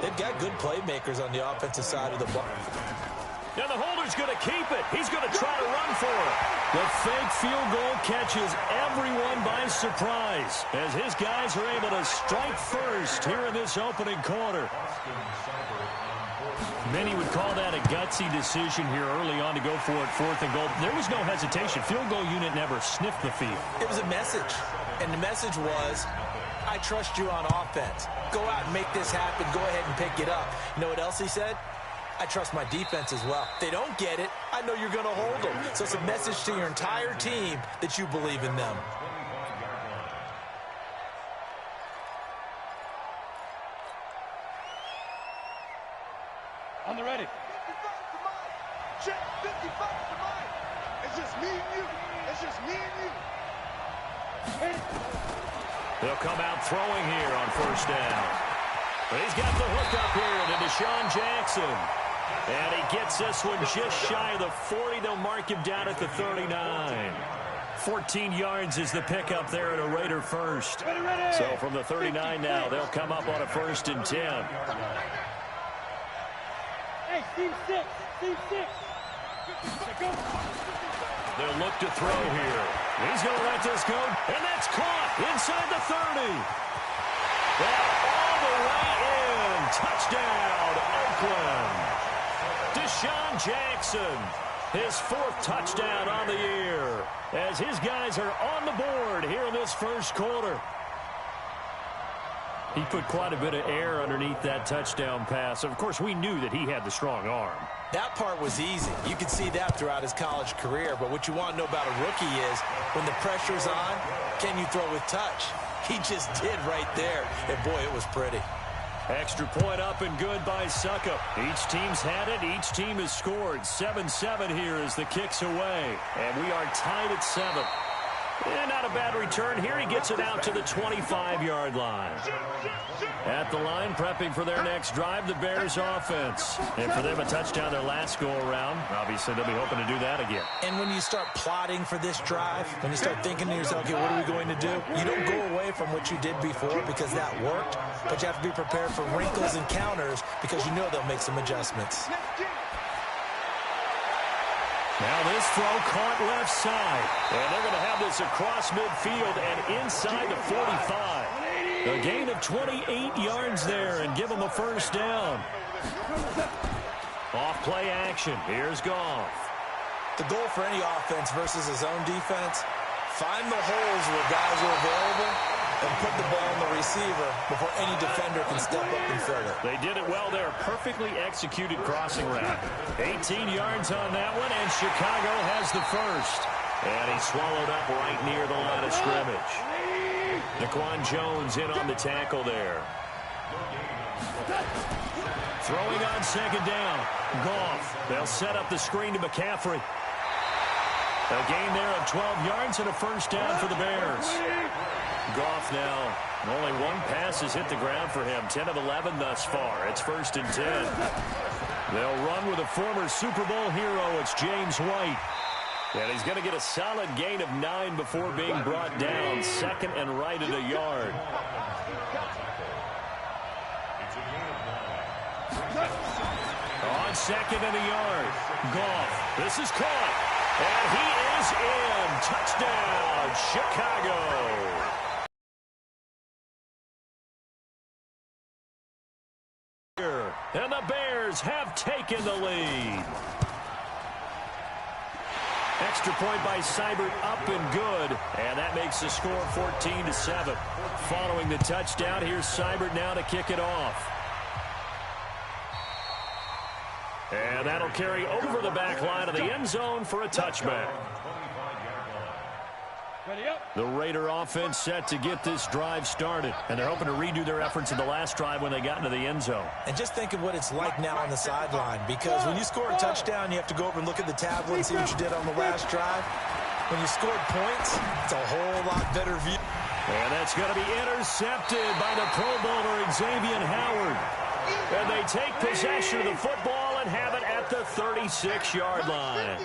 Speaker 4: They've got good playmakers on the offensive side of the ball.
Speaker 2: And the holder's going to keep it. He's going to try to run for it. The fake field goal catches everyone by surprise as his guys are able to strike first here in this opening quarter. Many would call that a gutsy decision here early on to go for it 4th and goal. There was no hesitation. Field goal unit never sniffed the field.
Speaker 4: It was a message, and the message was, I trust you on offense. Go out and make this happen. Go ahead and pick it up. You know what else he said? I trust my defense as well. If they don't get it, I know you're going to hold them. So it's a message to your entire team that you believe in them.
Speaker 3: On the ready. 55 to mine. Check 55 to mine. It's just me and you. It's just me and you.
Speaker 2: They'll come out throwing here on first down. But he's got the hook up here to Deshaun Jackson. And he gets this one just shy of the 40. They'll mark him down at the 39. 14 yards is the pickup there at a Raider first. So from the 39 now, they'll come up on a 1st and 10.
Speaker 3: Hey, Steve 6. Steve 6.
Speaker 2: They'll look to throw here. He's going to let this go, and that's caught inside the 30. That all the way in. Touchdown, Oakland. Deshaun Jackson, his 4th touchdown on the year, as his guys are on the board here in this first quarter. He put quite a bit of air underneath that touchdown pass. Of course, we knew that he had the strong arm.
Speaker 4: That part was easy. You could see that throughout his college career. But what you want to know about a rookie is when the pressure's on, can you throw with touch? He just did right there. And, boy, it was pretty.
Speaker 2: Extra point up and good by Suckup. Each team's had it. Each team has scored. 7-7 here as the kick's away. And we are tied at 7. And not a bad return here. He gets it out to the 25-yard line. At the line, prepping for their next drive, the Bears offense. And for them, a touchdown their last go-around. Obviously, they'll be hoping to do that again.
Speaker 4: And when you start plotting for this drive, when you start thinking to yourself, okay, what are we going to do? You don't go away from what you did before because that worked, but you have to be prepared for wrinkles and counters because you know they'll make some adjustments.
Speaker 2: Now this throw caught left side. And they're going to have this across midfield and inside the 45. A gain of 28 yards there and give them a first down. Off play action. Here's Goff.
Speaker 4: The goal for any offense versus his own defense, find the holes where guys are available and put the ball on the receiver before any defender can step up and fill it.
Speaker 2: They did it well there. Perfectly executed crossing route. 18 yards on that one, and Chicago has the first. And he swallowed up right near the line of scrimmage. Daquan Jones in on the tackle there. Throwing on second down. Goff. They'll set up the screen to McCaffrey. A gain there of 12 yards and a first down for the Bears. Goff now, only one pass has hit the ground for him. 10 of 11 thus far. It's 1st and 10. They'll run with a former Super Bowl hero. It's James White. And he's going to get a solid gain of 9 before being brought down. 2nd and right at a yard. On 2nd and a yard. Goff. This is caught. And he is in. Touchdown, Chicago. And the Bears have taken the lead. Extra point by Seibert, up and good. And that makes the score 14-7. Following the touchdown, here's Seibert now to kick it off. And that'll carry over the back line of the end zone for a touchback. The Raider offense set to get this drive started. And they're hoping to redo their efforts in the last drive when they got into the end zone.
Speaker 4: And just think of what it's like now on the sideline. Because when you score a touchdown, you have to go over and look at the tablet and see what you did on the last drive. When you scored points, it's a whole lot better view.
Speaker 2: And that's going to be intercepted by the Pro Bowler Xavier Howard. And they take possession of the football and have it at the 36-yard line.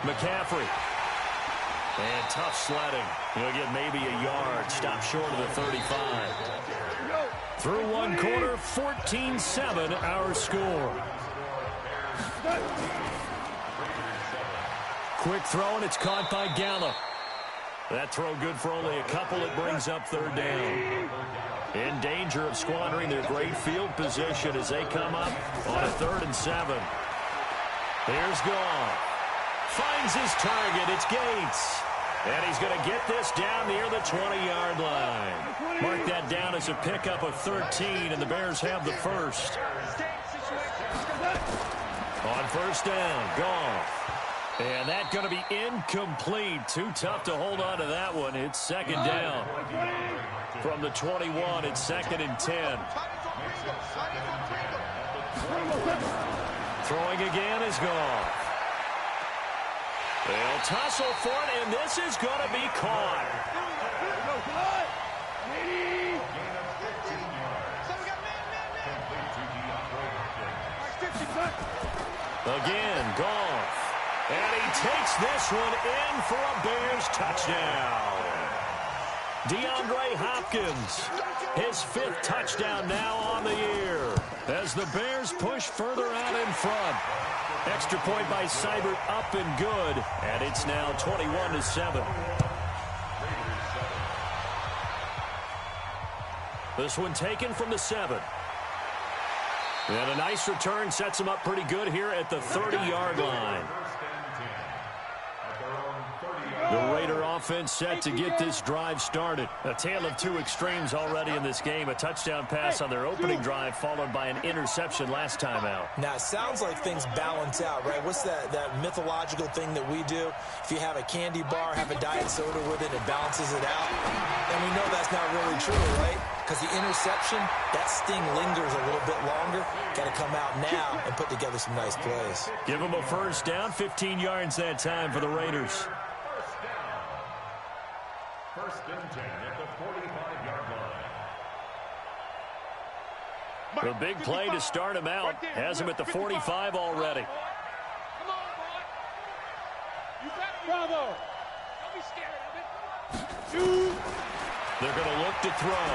Speaker 2: McCaffrey. And tough sledding. He'll get maybe a yard. Stop short of the 35. Through one quarter, 14-7 our score. Quick throw, and it's caught by Gallup. That throw good for only a couple. It brings up third down. In danger of squandering their great field position as they come up on a 3rd and 7. Here's Goff. Finds his target. It's Gates. And he's going to get this down near the 20-yard line. Mark that down as a pickup of 13, and the Bears have the first. On first down, Goff. And that's going to be incomplete. Too tough to hold on to that one. It's second down. From the 21, it's 2nd and 10. Throwing again is Goff. They'll tussle for it, and this is going to be caught. Again, Goff. And he takes this one in for a Bears touchdown. DeAndre Hopkins, his 5th touchdown now on the year as the Bears push further out in front. Extra point by Seibert, up and good, and it's now 21-7. This one taken from the 7. And a nice return sets him up pretty good here at the 30-yard line. The Raider offense set to get this drive started. A tale of two extremes already in this game. A touchdown pass on their opening drive followed by an interception last time out.
Speaker 4: Now, it sounds like things balance out, right? What's that mythological thing that we do? If you have a candy bar, have a diet soda with it, it balances it out. And we know that's not really true, right? Because the interception, that sting lingers a little bit longer. Got to come out now and put together some nice plays.
Speaker 2: Give them a first down, 15 yards that time for the Raiders.
Speaker 5: First and 10 at the 45-yard line.
Speaker 2: The big play to start him out has him at the 45 already.
Speaker 3: Come on, boy. You got it, bravo. Don't be scared of it.
Speaker 2: They're going to look to throw.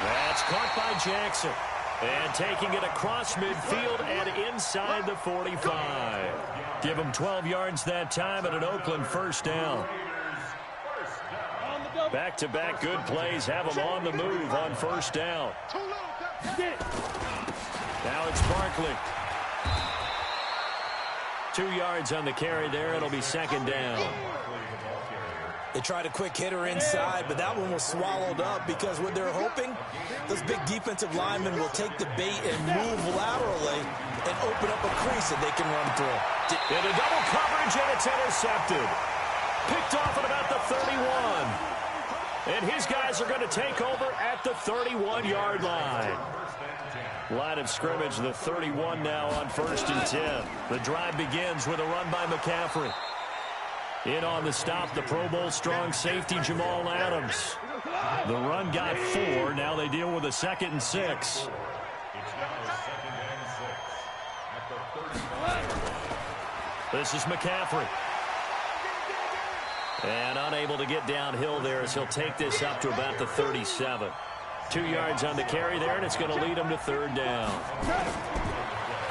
Speaker 2: That's caught by Jackson. And taking it across midfield and inside the 45. Give him 12 yards that time at an Oakland first down. Back-to-back good plays have them on the move on first down. Now it's Barkley. 2 yards on the carry there. It'll be second down.
Speaker 4: They tried a quick hitter inside, but that one was swallowed up because what they're hoping, those big defensive linemen will take the bait and move laterally and open up a crease that they can run through.
Speaker 2: Into double coverage, and it's intercepted. Picked off at about the 31. And his guys are going to take over at the 31-yard line. Line of scrimmage, the 31 now on first and 10. The drive begins with a run by McCaffrey. In on the stop, the Pro Bowl strong safety Jamal Adams. The run got 4. Now they deal with a 2nd and 6.
Speaker 5: It's now 2nd and 6 at the 35.
Speaker 2: This is McCaffrey. And unable to get downhill there as he'll take this up to about the 37. 2 yards on the carry there, and it's going to lead him to third down.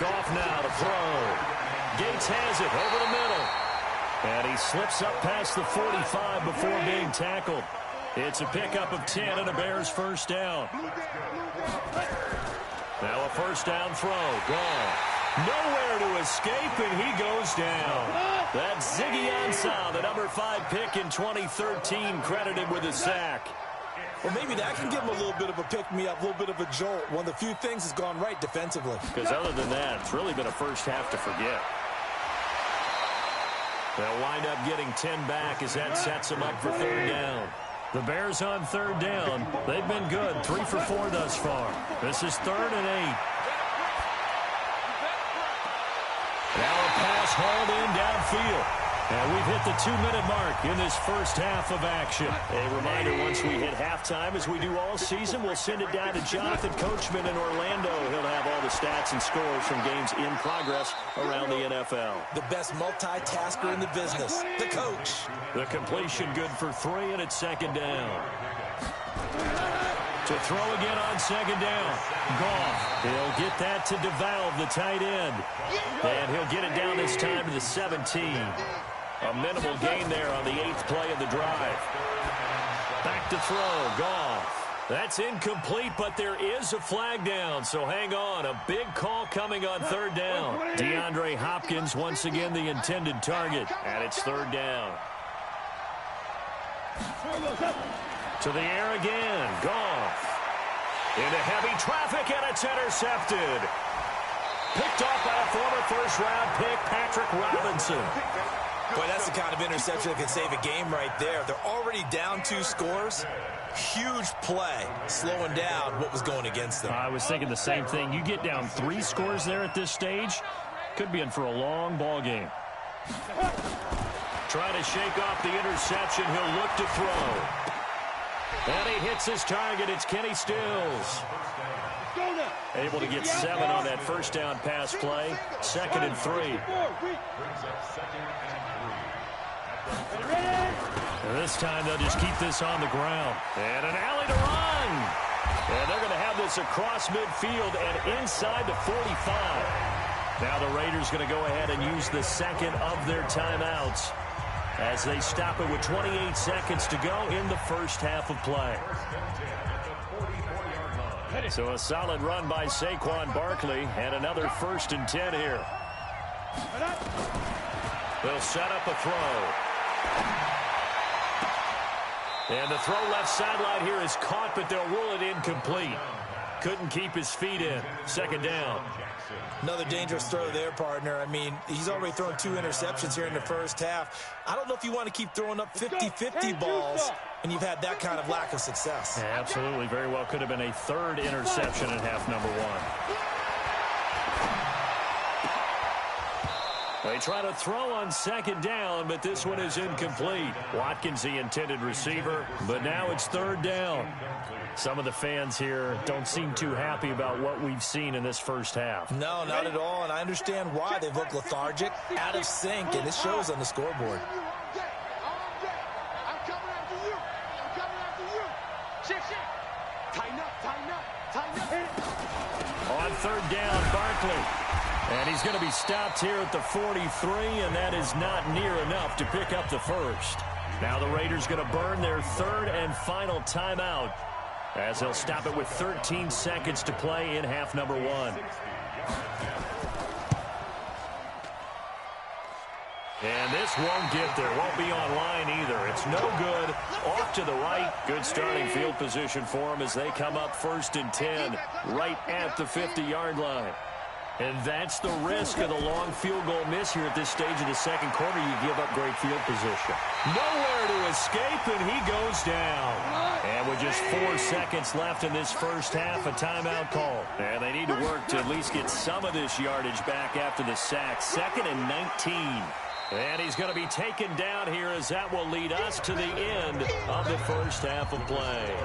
Speaker 2: Goff now to throw. Gates has it over the middle. And he slips up past the 45 before being tackled. It's a pickup of 10 and a Bears first down. Now a first down throw. Goff. Nowhere to escape, and he goes down. That's Ziggy Ansah, the number 5 pick in 2013, credited with a sack.
Speaker 4: Well, maybe that can give him a little bit of a pick-me-up, a little bit of a jolt. One of the few things that's gone right defensively.
Speaker 2: Because other than that, it's really been a first half to forget. They'll wind up getting 10 back as that sets them up for third down. The Bears on third down. They've been good, 3 for 4 thus far. This is 3rd and 8. Now a pass hauled in downfield. And we've hit the 2-minute mark in this first half of action. A reminder, once we hit halftime, as we do all season, we'll send it down to Jonathan Coachman in Orlando. He'll have all the stats and scores from games in progress around the NFL.
Speaker 4: The best multitasker in the business, the coach.
Speaker 2: The completion good for 3, and it's second down. To throw again on second down. Goff. He'll get that to DeValve, the tight end. And he'll get it down this time to the 17. A minimal gain there on the 8th play of the drive. Back to throw. Goff. That's incomplete, but there is a flag down, so hang on. A big call coming on third down. DeAndre Hopkins once again the intended target, and it's third down. To the air again. Goff. Into heavy traffic, and it's intercepted. Picked off by a former first-round pick, Patrick Robinson.
Speaker 4: Boy, that's the kind of interception that can save a game right there. They're already down 2 scores. Huge play, slowing down what was going against them.
Speaker 2: I was thinking the same thing. You get down 3 scores there at this stage, could be in for a long ball game. Trying to shake off the interception. He'll look to throw. And he hits his target. It's Kenny Stills. Able to get 7 on that first down pass play. 2nd and 3. And this time they'll just keep this on the ground. And an alley to run. And they're going to have this across midfield and inside the 45. Now the Raiders going to go ahead and use the 2nd of their timeouts as they stop it with 28 seconds to go in the first half of play. So a solid run by Saquon Barkley and another 1st and 10 here. They'll set up a throw. And the throw left sideline here is caught, but they'll rule it incomplete. Couldn't keep his feet in. 2nd down.
Speaker 4: Another dangerous throw there, partner. I mean, he's already thrown 2 interceptions here in the first half. I don't know if you want to keep throwing up 50-50 balls and you've had that kind of lack of success.
Speaker 2: Yeah, absolutely. Very well could have been a 3rd interception in half number 1. They try to throw on 2nd down, but this one is incomplete. Watkins, the intended receiver, but now it's 3rd down. Some of the fans here don't seem too happy about what we've seen in this first half.
Speaker 4: No, not at all, and I understand why. They've looked lethargic, out of sync, and it shows on the scoreboard.
Speaker 3: I'm coming after you. I'm coming after you. Shift. Tighten up.
Speaker 2: On 3rd down, Barkley. And he's going to be stopped here at the 43, and that is not near enough to pick up the 1st. Now the Raiders going to burn their 3rd and final timeout as they'll stop it with 13 seconds to play in half number 1. And this won't get there. Won't be online either. It's no good. Off to the right. Good starting field position for them as they come up 1st and 10 right at the 50-yard line. And that's the risk of the long field goal miss here at this stage of the 2nd quarter. You give up great field position. Nowhere to escape, and he goes down. And with just 4 seconds left in this first half, a timeout call. And they need to work to at least get some of this yardage back after the sack. 2nd and 19. And he's going to be taken down here as that will lead us to the end of the first half of play.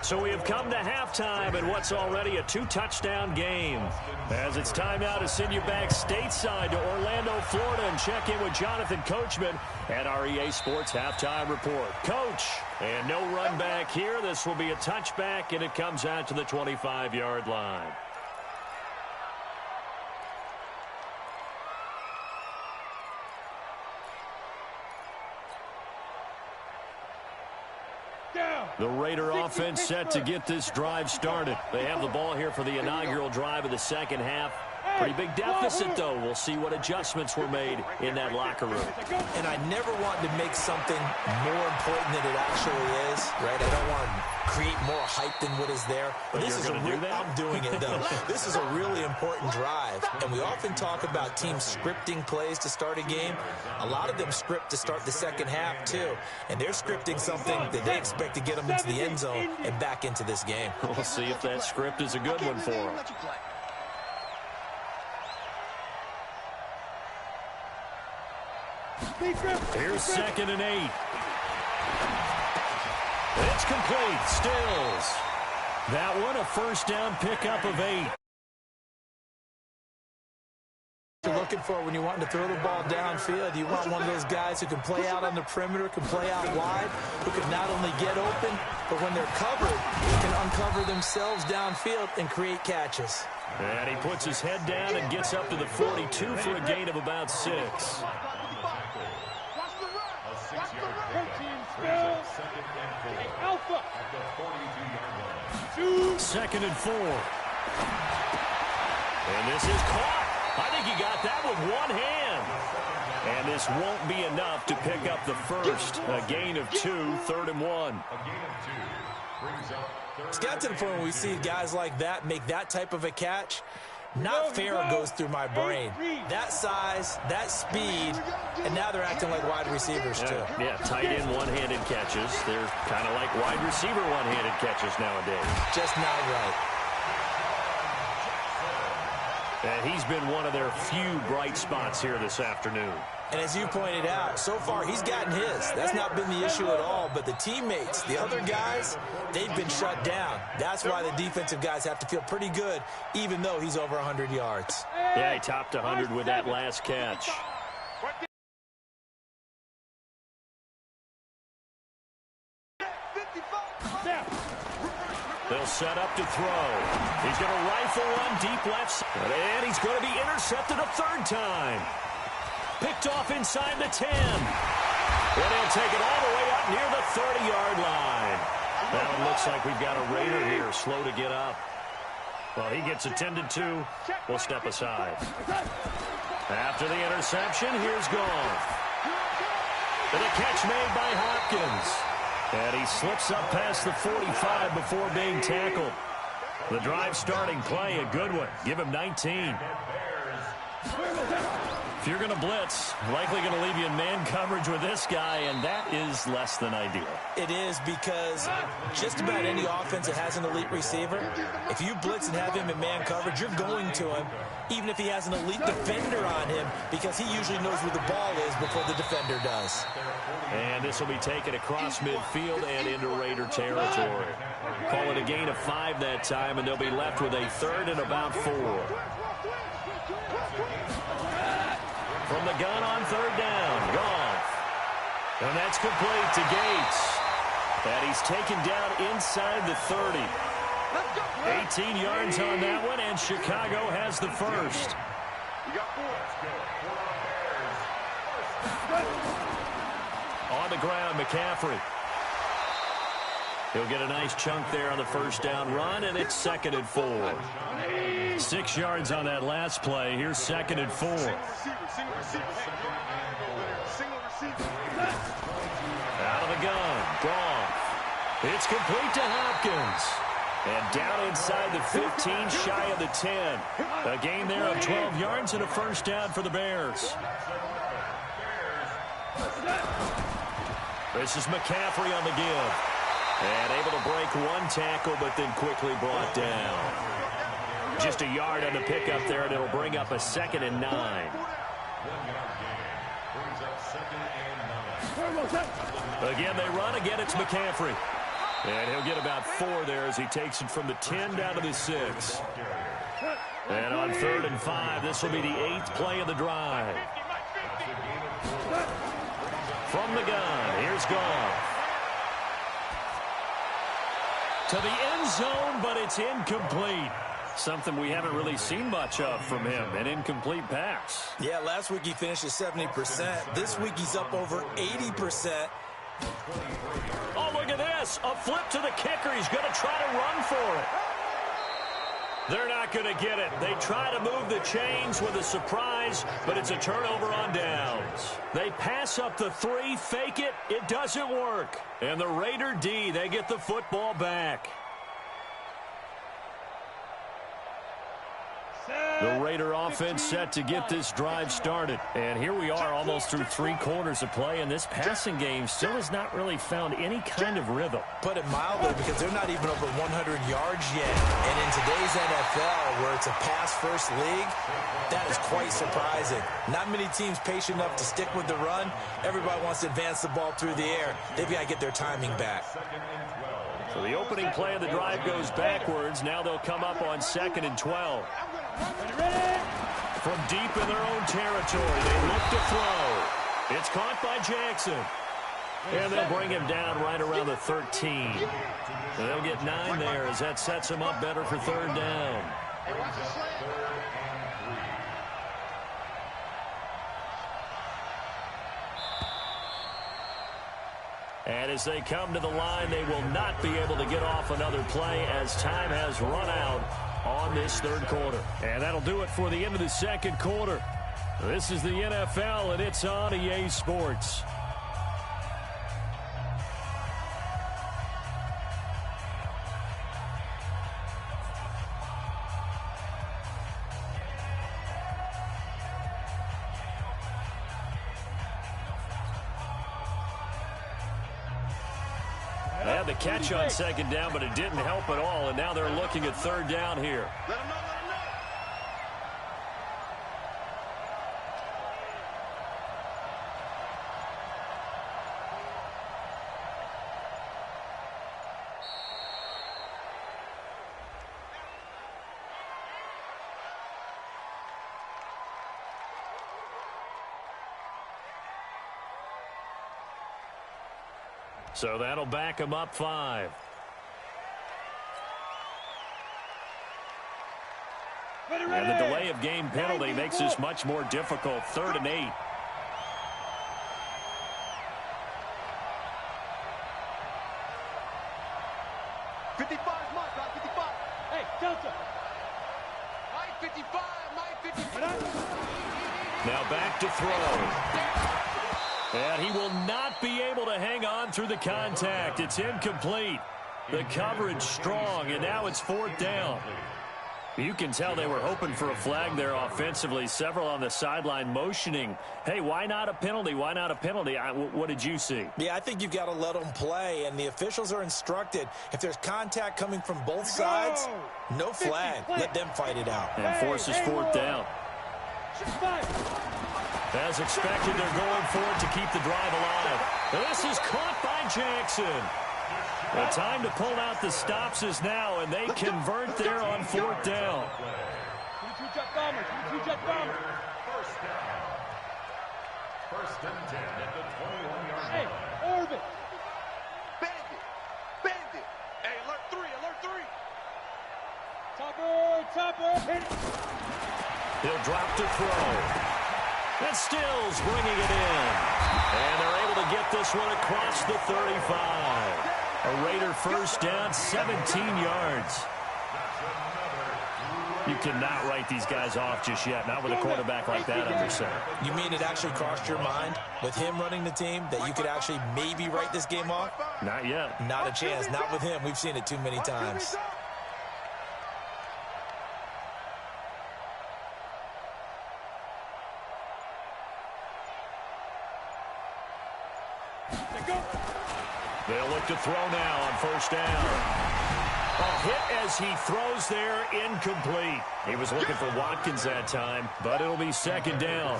Speaker 2: So we have come to halftime in what's already a 2-touchdown game. As it's time now to send you back stateside to Orlando, Florida, and check in with Jonathan Coachman at our EA Sports Halftime Report. Coach, and no run back here. This will be a touchback, and it comes out to the 25-yard line. The Raider offense set to get this drive started. They have the ball here for the inaugural drive of the second half. Pretty big deficit, though. We'll see what adjustments were made in that locker room.
Speaker 4: And I never want to make something more important than it actually is, right? I don't want to create more hype than what is there.
Speaker 2: But
Speaker 4: this is I'm doing it, though. This is a really important drive. And we often talk about teams scripting plays to start a game. A lot of them script to start the second half, too. And they're scripting something that they expect to get them into the end zone and back into this game.
Speaker 2: We'll see if that script is a good one for them. Here's 2nd and 8. It's complete. Stills. That one, a first down pickup of 8.
Speaker 4: You're looking for when you want to throw the ball downfield. You want one of those guys who can play out on the perimeter, can play out wide, who can not only get open, but when they're covered, can uncover themselves downfield and create catches.
Speaker 2: And he puts his head down and gets up to the 42 for a gain of about 6. Second and 4. And this is caught. I think he got that with one hand. And this won't be enough to pick up the first. A gain of 2, 3rd and 1.
Speaker 4: It's got to the point where we see guys like that make that type of a catch. Not fair goes through my brain. That size, that speed, and now they're acting like wide receivers, too.
Speaker 2: Yeah, tight end one-handed catches. They're kind of like wide receiver one-handed catches nowadays.
Speaker 4: Just not right.
Speaker 2: And he's been one of their few bright spots here this afternoon.
Speaker 4: And as you pointed out, so far he's gotten his. That's not been the issue at all. But the teammates, the other guys, they've been shut down. That's why the defensive guys have to feel pretty good, even though he's over 100 yards.
Speaker 2: Yeah, he topped 100 with that last catch. They'll set up to throw. He's going to rifle one deep left side. And he's going to be intercepted a 3rd time. Picked off inside the 10. And he'll take it all the way up near the 30-yard line. Now it looks like we've got a Raider here, slow to get up. Well, he gets attended to. We'll step aside. After the interception, here's Goff. And a catch made by Hopkins. And he slips up past the 45 before being tackled. The drive starting play, a good one. Give him 19. If you're going to blitz, likely going to leave you in man coverage with this guy, and that is less than ideal.
Speaker 4: It is, because just about any offense that has an elite receiver, if you blitz and have him in man coverage, you're going to him, even if he has an elite defender on him, because he usually knows where the ball is before the defender does.
Speaker 2: And this will be taken across midfield and into Raider territory. Call it a gain of 5 that time, and they'll be left with a 3rd and about 4. From the gun on 3rd down, Goff. And that's complete to Gates. And he's taken down inside the 30. 18 yards on that one, and Chicago has the first. On the ground, McCaffrey. He'll get a nice chunk there on the first down run, and it's 2nd and 4. 6 yards on that last play. Here's 2nd and 4. Out of the gun, Goff. It's complete to Hopkins. And down inside the 15, shy of the 10. A gain there of 12 yards and a first down for the Bears. This is McCaffrey on the give. And able to break one tackle, but then quickly brought down. Just a yard on the pickup there, and it'll bring up a 2nd and 9. Again, they run. Again, it's McCaffrey. And he'll get about 4 there as he takes it from the 10 down to the 6. And on 3rd and 5, this will be the 8th play of the drive. From the gun, here's Goff. To the end zone, but it's incomplete. Something we haven't really seen much of from him, an incomplete pass.
Speaker 4: Yeah, last week he finished at 70%. This week he's up over 80%.
Speaker 2: Oh, look at this. A flip to the kicker. He's going to try to run for it. They're not going to get it. They try to move the chains with a surprise, but it's a turnover on downs. They pass up the 3, fake it. It doesn't work. And the Raider D, they get the football back. The Raider offense set to get this drive started. And here we are almost through 3 quarters of play, and this passing game still has not really found any kind of rhythm.
Speaker 4: Put it mildly, because they're not even over 100 yards yet. And in today's NFL, where it's a pass-first league, that is quite surprising. Not many teams patient enough to stick with the run. Everybody wants to advance the ball through the air. They've got to get their timing back.
Speaker 2: So the opening play of the drive goes backwards. Now they'll come up on 2nd and 12. From deep in their own territory, they look to throw. It's caught by Jackson. And they'll bring him down right around the 13. And they'll get 9 there as that sets him up better for 3rd down. And as they come to the line, they will not be able to get off another play as time has run out on this 3rd quarter. And that'll do it for the end of the 2nd quarter. This is the NFL, and it's on EA Sports. They had the catch on 2nd down, but it didn't help at all, and now they're looking at 3rd down here.
Speaker 3: Let him know, let him know.
Speaker 2: So that'll back him up 5. And the delay of game penalty makes this much more difficult. 3rd and 8.
Speaker 3: Hey, Delta. Mike 55, Mike 55.
Speaker 2: Now back to throw. And he will not be able to hang on through the contact. It's incomplete. The coverage strong, and now it's 4th down. You can tell they were hoping for a flag there offensively. Several on the sideline motioning, hey, why not a penalty? Why not a penalty? What did you see?
Speaker 4: Yeah, I think you've got to let them play, and the officials are instructed. If there's contact coming from both sides, no flag. Let them fight it out.
Speaker 2: And forces 4th down. As expected, they're going for it to keep the drive alive. This is caught by Jackson. The time to pull out the stops is now, and they convert there on 4th down.
Speaker 5: First down. 1st and 10 at the 21-yard line.
Speaker 3: Hey, Orbit. Bandit. Hey, alert 3. Topper. Hit it.
Speaker 2: He'll drop to throw. And Stills bringing it in. And they're able to get this one across the 35. A Raider 1st down, 17 yards. You cannot write these guys off just yet, not with a quarterback like that under center.
Speaker 4: You mean it actually crossed your mind with him running the team that you could actually maybe write this game off?
Speaker 2: Not yet.
Speaker 4: Not a chance. Not with him. We've seen it too many times.
Speaker 2: They'll look to throw now on 1st down. A hit as he throws there, incomplete. He was looking for Watkins that time, but it'll be 2nd down.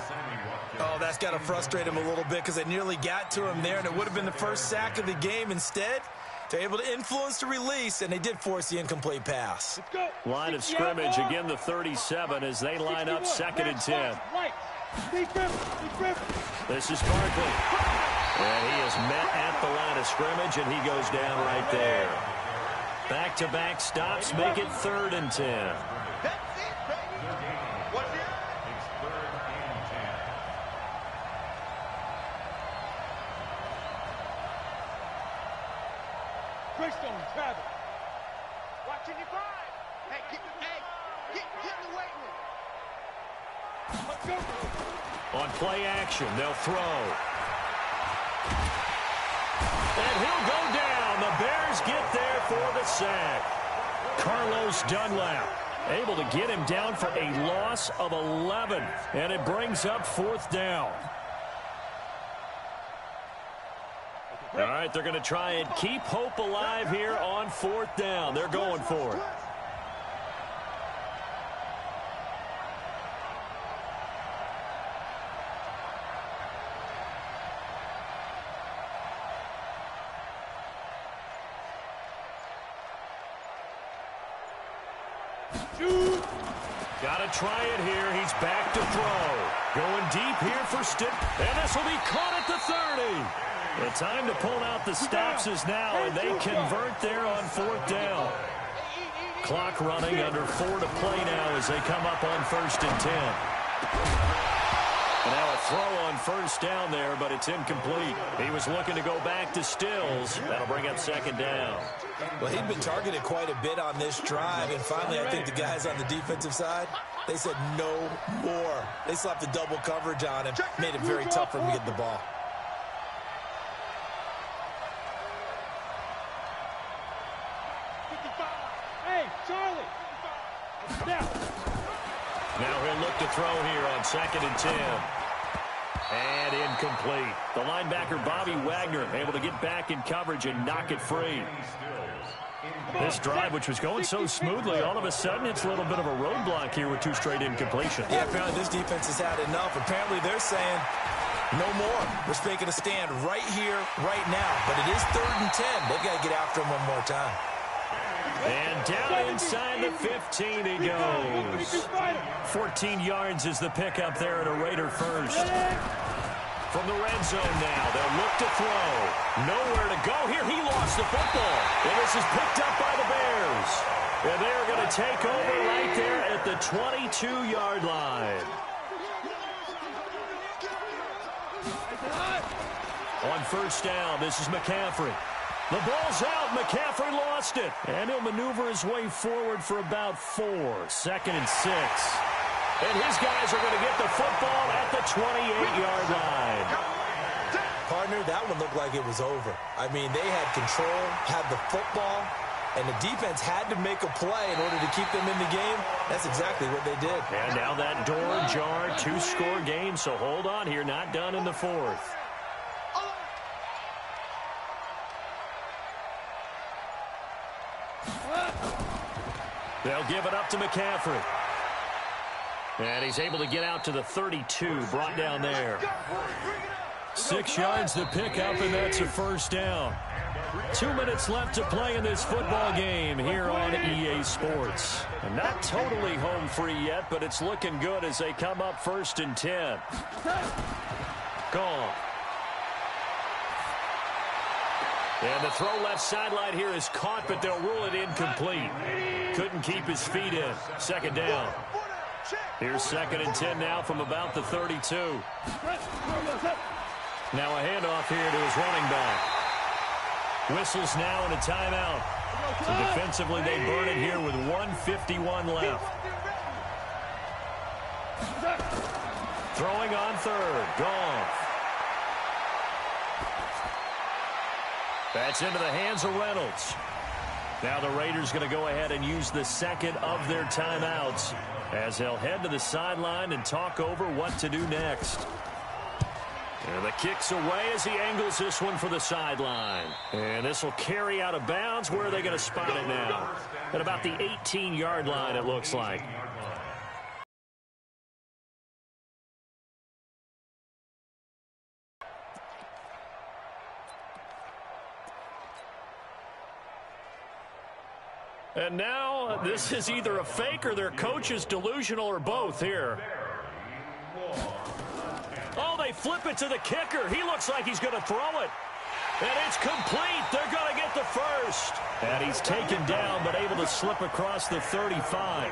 Speaker 4: Oh, that's got to frustrate him a little bit because they nearly got to him there, and it would have been the first sack of the game. Instead, They're able to influence the release, and they did force the incomplete pass.
Speaker 2: Line of scrimmage, again the 37 as they line up 2nd and 10. This is Barkley. And he is met at the line of scrimmage, and he goes down right there. Back-to-back stops make it 3rd and 10.
Speaker 3: That's it, baby. What's it?
Speaker 5: It's 3rd and 10. Greystone, Travis.
Speaker 3: Watching you find. Hey, get in the weight room.
Speaker 5: Let's go.
Speaker 2: On play action, they'll throw. And he'll go down. The Bears get there for the sack. Carlos Dunlap able to get him down for a loss of 11. And it brings up 4th down. All right, they're going to try and keep hope alive here on 4th down. They're going for it. Got to try it here. He's back to throw. Going deep here for Stick. And this will be caught at the 30. The time to pull out the stops is now, and they convert there on 4th down. Clock running, under 4 to play now as they come up on 1st and 10. And now a throw on 1st down there, but it's incomplete. He was looking to go back to Stills. That'll bring up 2nd down.
Speaker 4: Well, he'd been targeted quite a bit on this drive, and finally I think the guys on the defensive side, they said no more. They slapped the double coverage on him, made it very tough for him to get the ball.
Speaker 5: Hey, Charlie.
Speaker 2: Now he'll look to throw here on 2nd and 10. And incomplete. The linebacker, Bobby Wagner, able to get back in coverage and knock it free. This drive, which was going so smoothly, all of a sudden it's a little bit of a roadblock here with 2 straight incompletions.
Speaker 4: Yeah, apparently this defense has had enough. Apparently they're saying no more. We're making a stand right here, right now. But it is 3rd and 10. They've got to get after him one more time.
Speaker 2: And down inside the 15 he goes. 14 yards is the pickup there at a Raider first. From the red zone now, they'll look to throw. Nowhere to go here. He lost the football. And this is picked up by the Bears. And they're going to take over right there at the 22-yard line. On 1st down, this is McCaffrey. The ball's out. McCaffrey lost it. And he'll maneuver his way forward for about 4. 2nd and 6. And his guys are going to get the football at the 28-yard line.
Speaker 4: Partner, that one looked like it was over. I mean, they had control, had the football, and the defense had to make a play in order to keep them in the game. That's exactly what they did.
Speaker 2: And now that door ajar, 2-score game, so hold on here. Not done in the 4th. They'll give it up to McCaffrey. And he's able to get out to the 32, brought down there. 6 yards to pick up, and that's a 1st down. 2 minutes left to play in this football game here on EA Sports. And not totally home free yet, but it's looking good as they come up 1st and 10. Gone. And the throw left sideline here is caught, but they'll rule it incomplete. Couldn't keep his feet in. 2nd down. Here's 2nd and 10 now from about the 32. Now a handoff here to his running back. Whistles now and a timeout. So defensively they burn it here with 1:51 left. Throwing on 3rd. Goff. That's into the hands of Reynolds. Now the Raiders going to go ahead and use the 2nd of their timeouts as they'll head to the sideline and talk over what to do next. And the kick's away as he angles this one for the sideline. And this will carry out of bounds. Where are they going to spot it now? At about the 18-yard line, it looks like. And now this is either a fake or their coach is delusional or both here. Oh, they flip it to the kicker. He looks like he's going to throw it. And it's complete. They're going to get the first. And he's taken down but able to slip across the 35.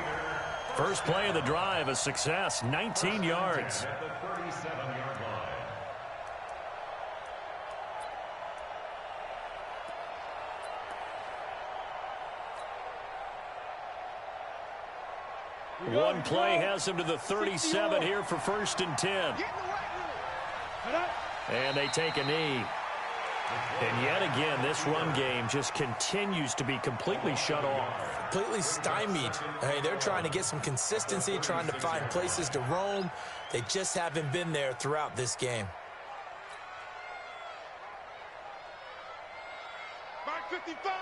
Speaker 2: First play of the drive, a success, 19 yards.
Speaker 5: At the 37-yard line.
Speaker 2: One play has him to the 37 here for 1st and 10. And they take a knee. And yet again, this run game just continues to be completely shut off.
Speaker 4: Completely stymied. Hey, they're trying to get some consistency, trying to find places to roam. They just haven't been there throughout this game.
Speaker 3: Mark 55!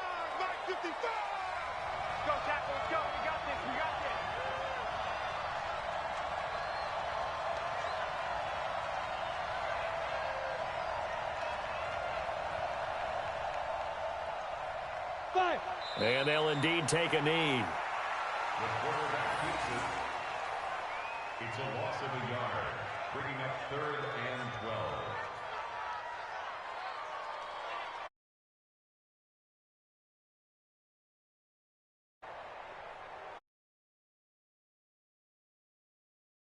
Speaker 3: Mark 55!
Speaker 5: Let's go, Tackle. Let's go. We got this. We got this.
Speaker 2: And they'll indeed take a knee.
Speaker 5: The quarterback keeps it. It's a loss of a yard, bringing up 3rd and 12.